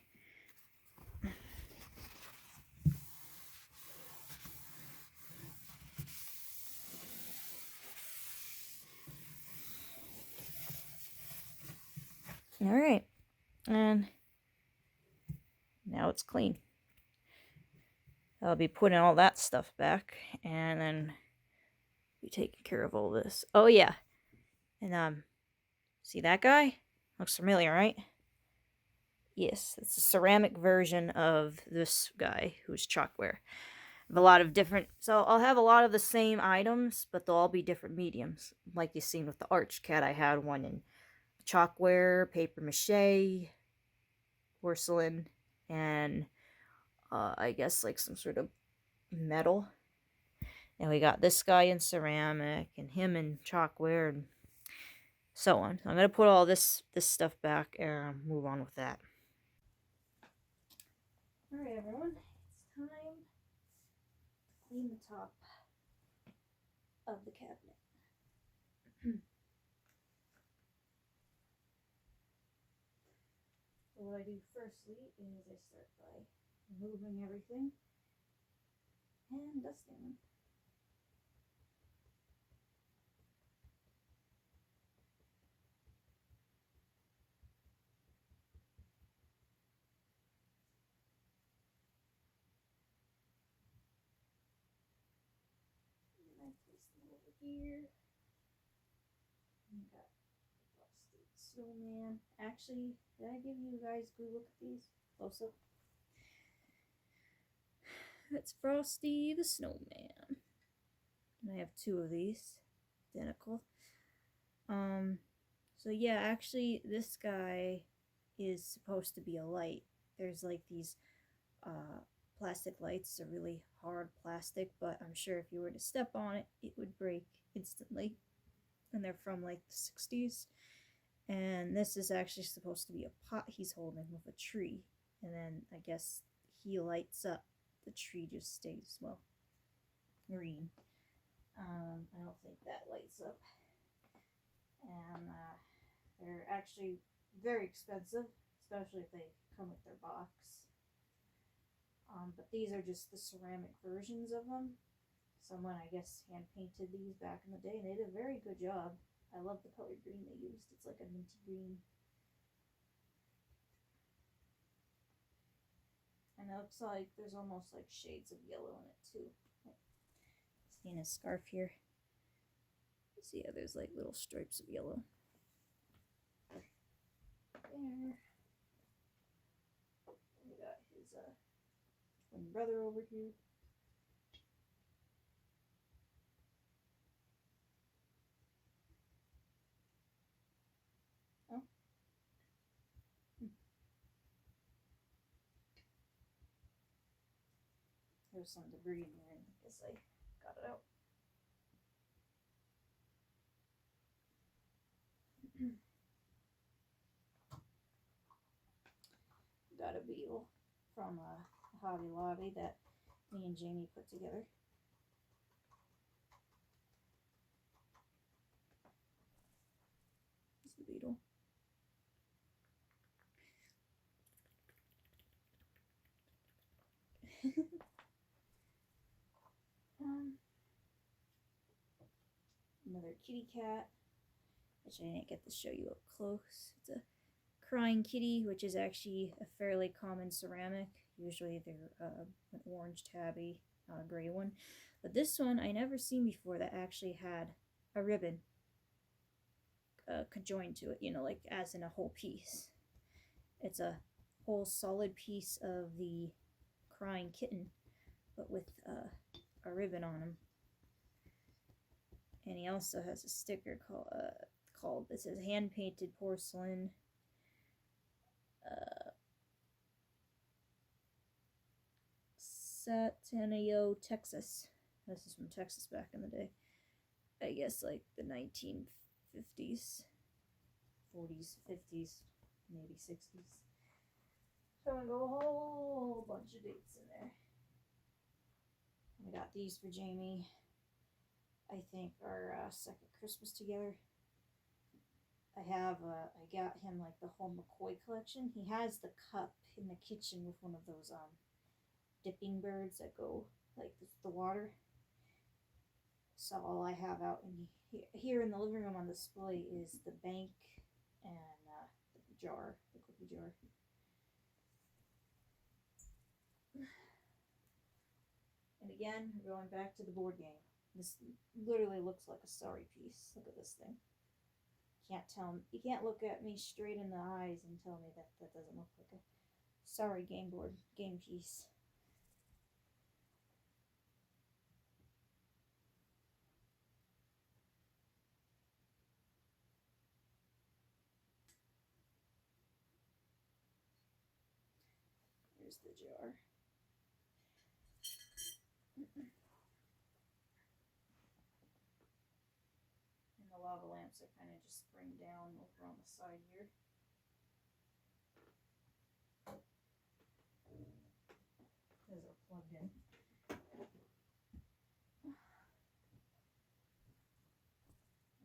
Alright. And now it's clean. I'll be putting all that stuff back and then be taking care of all this. Oh yeah. And see that guy? Looks familiar, right? Yes, it's a ceramic version of this guy who's chalkware. I have a lot of different, so I'll have a lot of the same items, but they'll all be different mediums. Like you seen with the Arch Cat, I had one in chalkware, paper mache, porcelain, and I guess like some sort of metal. And we got this guy in ceramic, and him in chalkware, and so on. So I'm gonna put all this stuff back and move on with that. All right, everyone, it's time to clean the top of the cabinet. What I do firstly is I start by removing everything and dusting them. And I place them over here. And I got Frosty the Snowman. Actually, did I give you guys a good look at these? Close up. That's Frosty the Snowman. And I have two of these. Identical. So yeah, actually this guy is supposed to be a light. There's like these plastic lights, are really hard plastic, but I'm sure if you were to step on it, it would break instantly. And they're from like the 60s. And this is actually supposed to be a pot he's holding with a tree. And then I guess he lights up. The tree just stays, well, green. I don't think that lights up. And they're actually very expensive, especially if they come with their box. But these are just the ceramic versions of them. Someone, I guess, hand painted these back in the day, and they did a very good job. I love the color green they used. It's like a minty green. And it looks like there's almost like shades of yellow in it too. Seeing his scarf here. You see how there's like little stripes of yellow. There. We got his twin brother over here. Oh. There's some debris in there, and I guess I got it out. Got a beetle from Hobby Lobby that me and Jamie put together. It's the beetle. Another kitty cat, which I didn't get to show you up close. It's a crying kitty, which is actually a fairly common ceramic. Usually they're an orange tabby, not a gray one. But this one I never seen before that actually had a ribbon conjoined to it, you know, like as in a whole piece. It's a whole solid piece of the crying kitten, but with a ribbon on him. And he also has a sticker called this is hand painted porcelain. Satanayo, Texas. This is from Texas back in the day. I guess like the 1950s, 40s, 50s, maybe 60s. So I'm gonna go a whole bunch of dates in there. I got these for Jamie. I think our second Christmas together. I got him like the whole McCoy collection. He has the cup in the kitchen with one of those dipping birds that go like the water. So all I have out in here in the living room on display is the bank and the jar, the cookie jar. And again, we're going back to the board game. This literally looks like a sorry piece. Look at this thing. You can't look at me straight in the eyes and tell me that that doesn't look like a sorry game piece. Here's the jar. And the lava lamps are kind of just spring down over on the side here. Those are plugged in.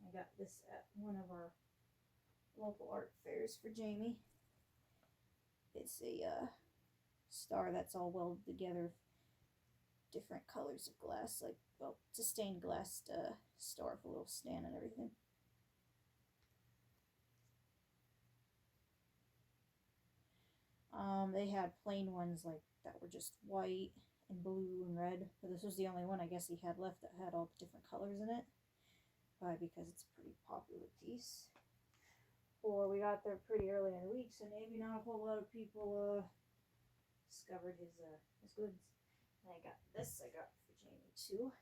I got this at one of our local art fairs for Jamie. It's a star that's all welded together, different colors of glass, like, well, it's a stained glass star with a little stand and everything. They had plain ones like that were just white and blue and red, but this was the only one I guess he had left that had all the different colors in it, because it's a pretty popular piece. Or we got there pretty early in the week, so maybe not a whole lot of people discovered his goods. And I got for Jamie too.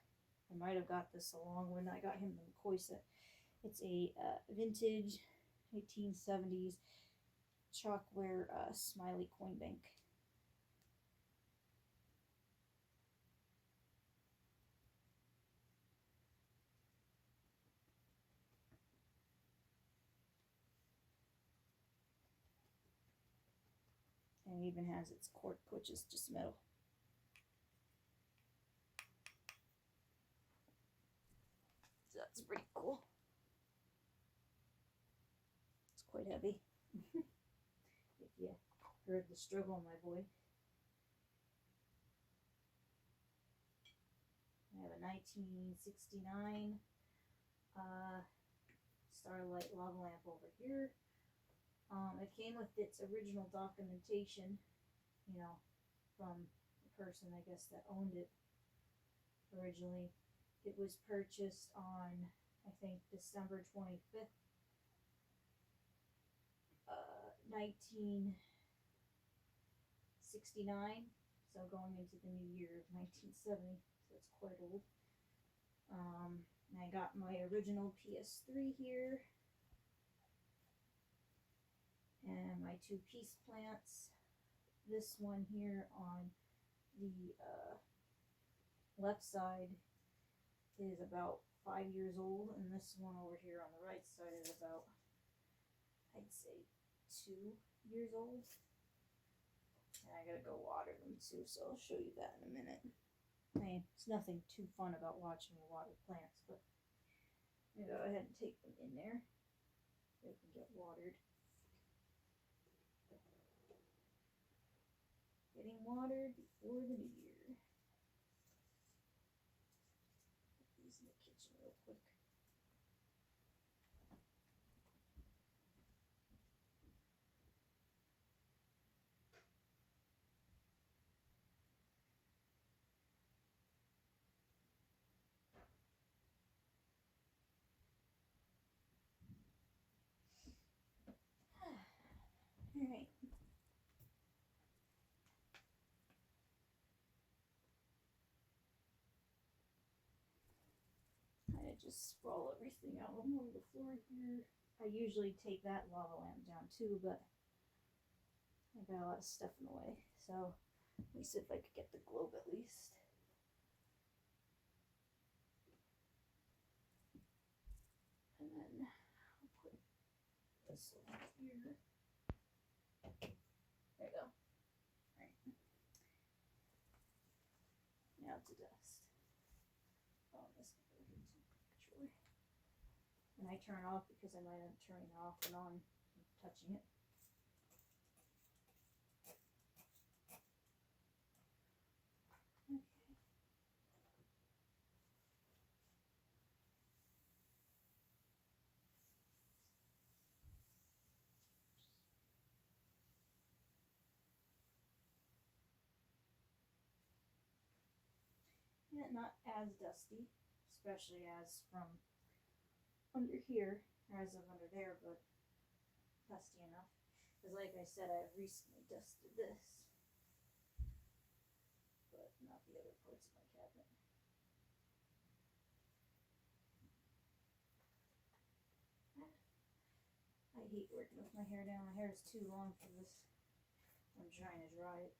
I might have got this along when I got him the McCoy set. It's a vintage 1870s chalkware smiley coin bank. And it even has its cork, which is just metal. So that's pretty cool. It's quite heavy. If you heard the struggle in my voice. I have a 1969 Starlight lava lamp over here. It came with its original documentation, from the person, I guess, that owned it originally. It was purchased on, I think, December 25th, 1969, so going into the new year of 1970, so it's quite old. I got my original PS3 here, and my two peace plants. This one here on the left side is about 5 years old, and this one over here on the right side is about, I'd say, 2 years old. And I gotta go water them too, so I'll show you that in a minute. I mean, it's nothing too fun about watching me water plants, but I'm gonna go ahead and take them in there so they can get watered. Getting watered before the new year. Put these in the kitchen real quick. Alright. Kind of just sprawl everything out along the floor here. I usually take that lava lamp down too, but I got a lot of stuff in the way. So Let me see if I could get the globe at least. And then I'll put this over here. There you go. Alright. Now to dust. Oh, this controller. And I turn it off because I might end up turning it off and on and touching it. Okay. Yeah, not as dusty, especially as from under here, or as of under there, but dusty enough. Because like I said, I've recently dusted this, but not the other parts of my cabinet. I hate working with my hair down. My hair is too long for this. I'm trying to dry it.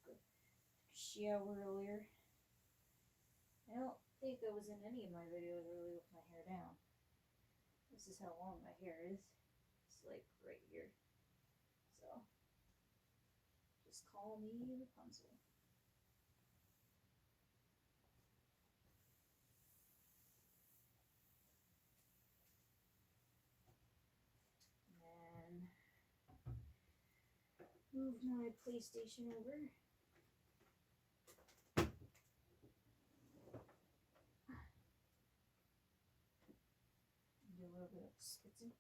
Took a shower earlier. I don't think I was in any of my videos really with my hair down. This is how long my hair is. It's like right here. So, just call me Rapunzel. And move my PlayStation over. Do a little bit of skitzing.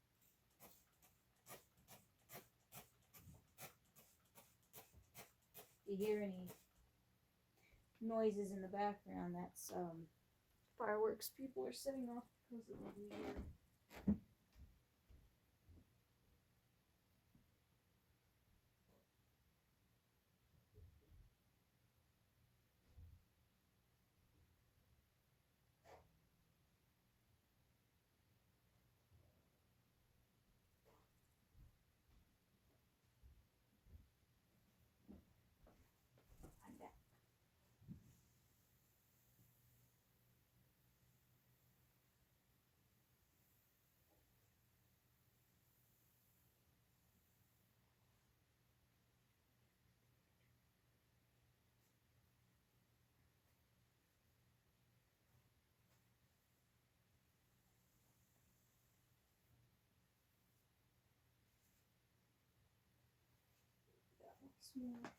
If you hear any noises in the background, that's fireworks people are setting off because of the new year. I'm back. That once more.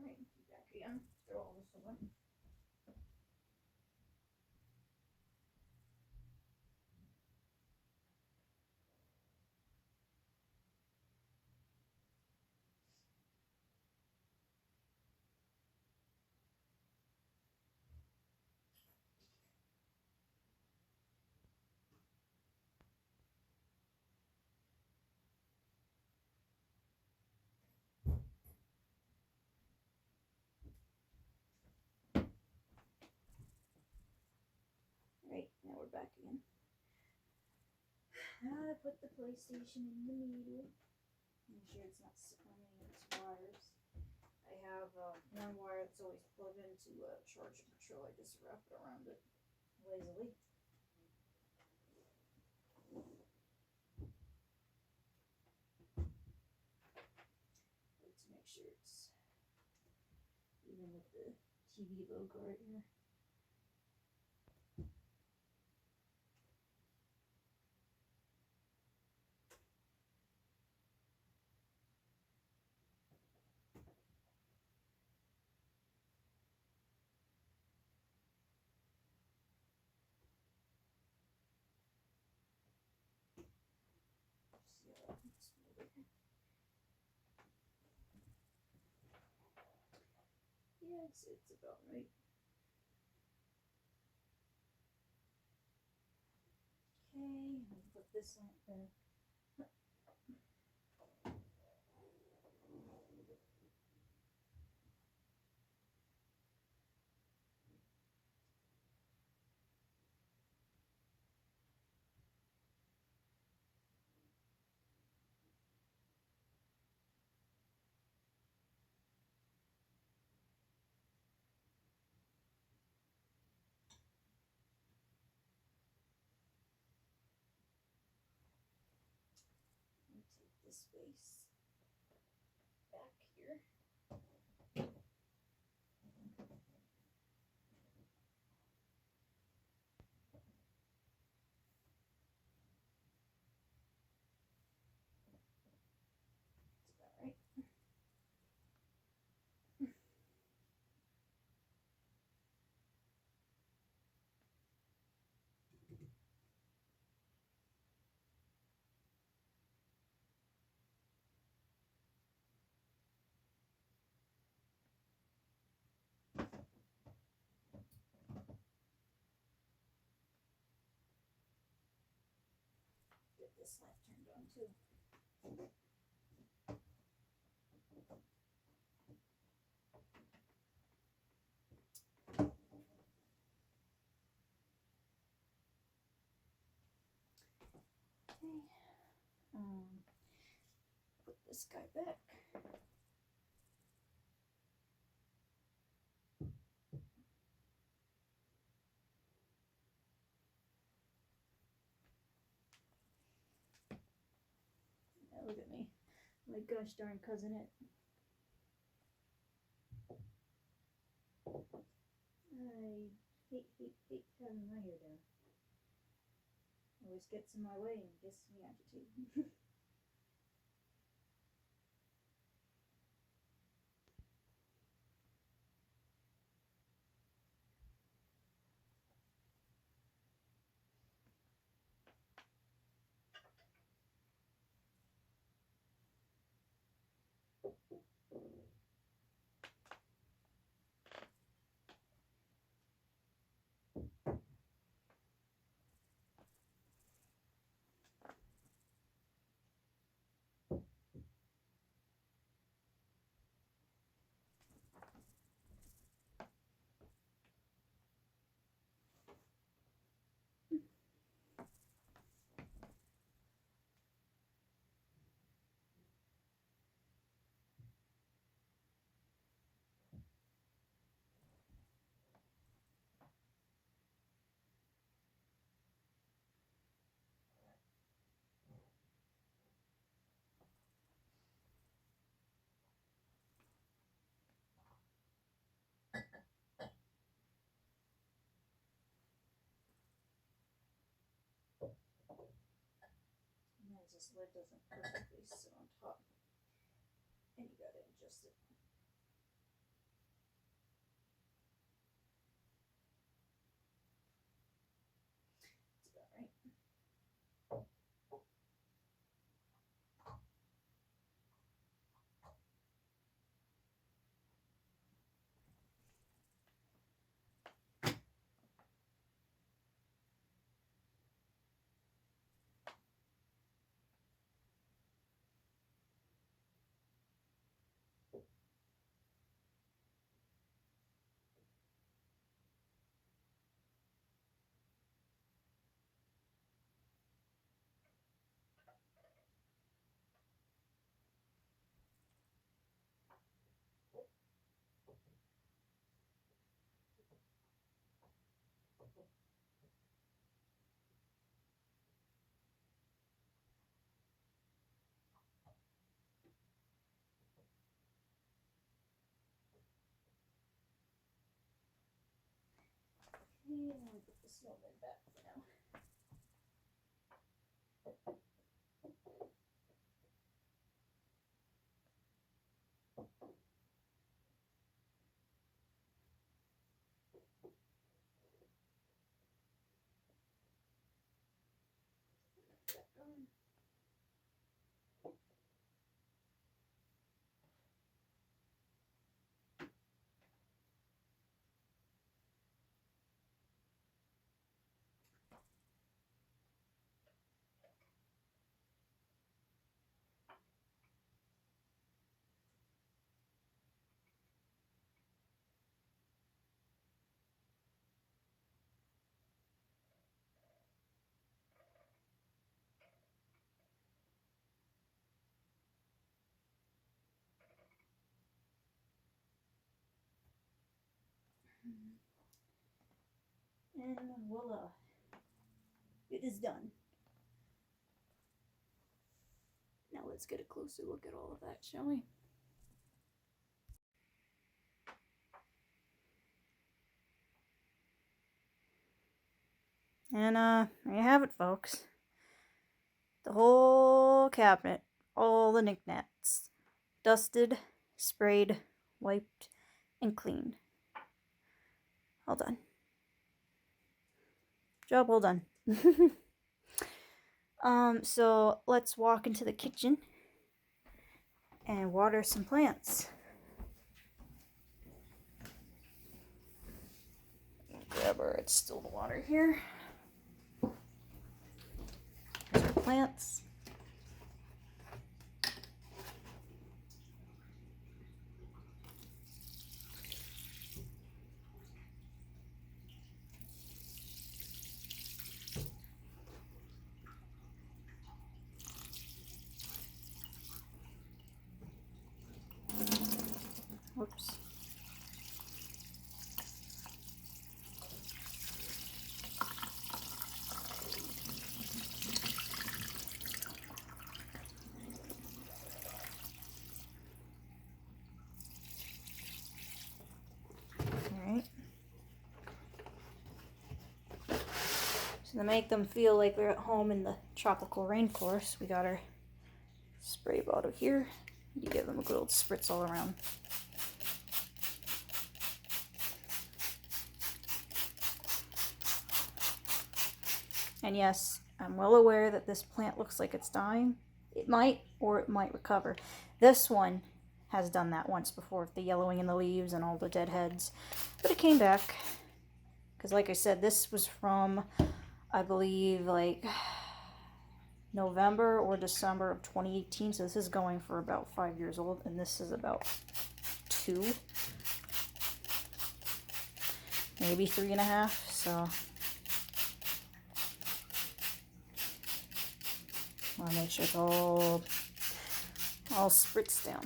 Alright, back again. Throw all this away. Right, now we're back again. I put the PlayStation in the middle. Make sure it's not on any of its wires. I have one wire that's always plugged into charge and control. I just wrap it around it lazily. To make sure it's even with the TV logo right here. Yeah, it's about right. Okay, I'll put this on there. this space back here. Get this light turned on too. Okay. Put this guy back. Now look at me. My gosh darn cousin it. I hate having my hair down. Always gets in my way and gets me agitated. Sometimes this lid doesn't perfectly sit on top, and you gotta adjust it. That's about right. Okay, I'm gonna put the snowman back for now. Back on. And voila, it is done. Now let's let's get a closer look at all of that, shall we? And there you have it, folks. The whole cabinet, all the knickknacks, dusted, sprayed, wiped, and cleaned. All done. Job well done. So let's walk into the kitchen and water some plants. Grab our distilled water here. There's our plants. Whoops. Alright. So to make them feel like we're at home in the tropical rainforest, we got our spray bottle here. You give them a good old spritz all around. And yes, I'm well aware that this plant looks like it's dying. It might, or it might recover. This one has done that once before, the yellowing in the leaves and all the dead heads. But it came back. Because like I said, this was from, I believe, like November or December of 2018. So this is going for about 5 years old. And this is about 2. Maybe 3.5. So I want to make sure it's all spritzed down.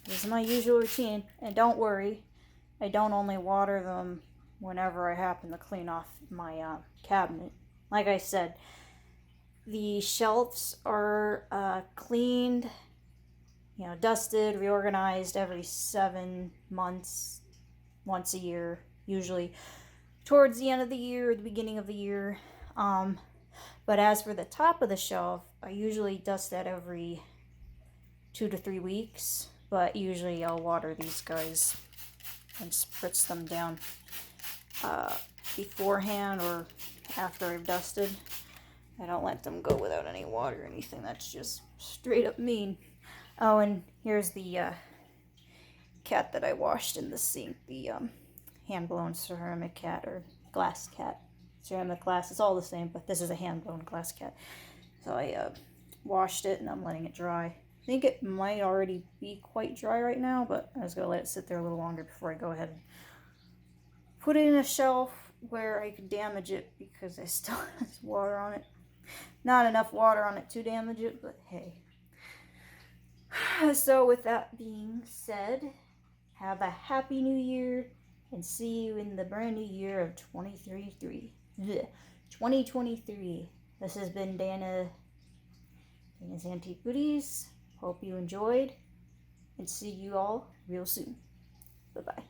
This is my usual routine, and don't worry, I don't only water them whenever I happen to clean off my cabinet. Like I said, the shelves are cleaned, dusted, reorganized every 7 months, once a year, usually towards the end of the year or the beginning of the year. But as for the top of the shelf, I usually dust that every 2 to 3 weeks. But usually I'll water these guys and spritz them down beforehand or after I've dusted. I don't let them go without any water or anything. That's just straight up mean. Oh, and here's the cat that I washed in the sink. The hand-blown ceramic cat or glass cat. Ceramic glass, it's all the same, but this is a hand-blown glass cat. So I washed it and I'm letting it dry. I think it might already be quite dry right now, but I was going to let it sit there a little longer before I go ahead and put it in a shelf where I could damage it because it still has water on it. Not enough water on it to damage it, but hey. So with that being said, have a happy new year and see you in the brand new year of 2023. This has been Dana's Antique Goodies. Hope you enjoyed, and see you all real soon. Bye-bye.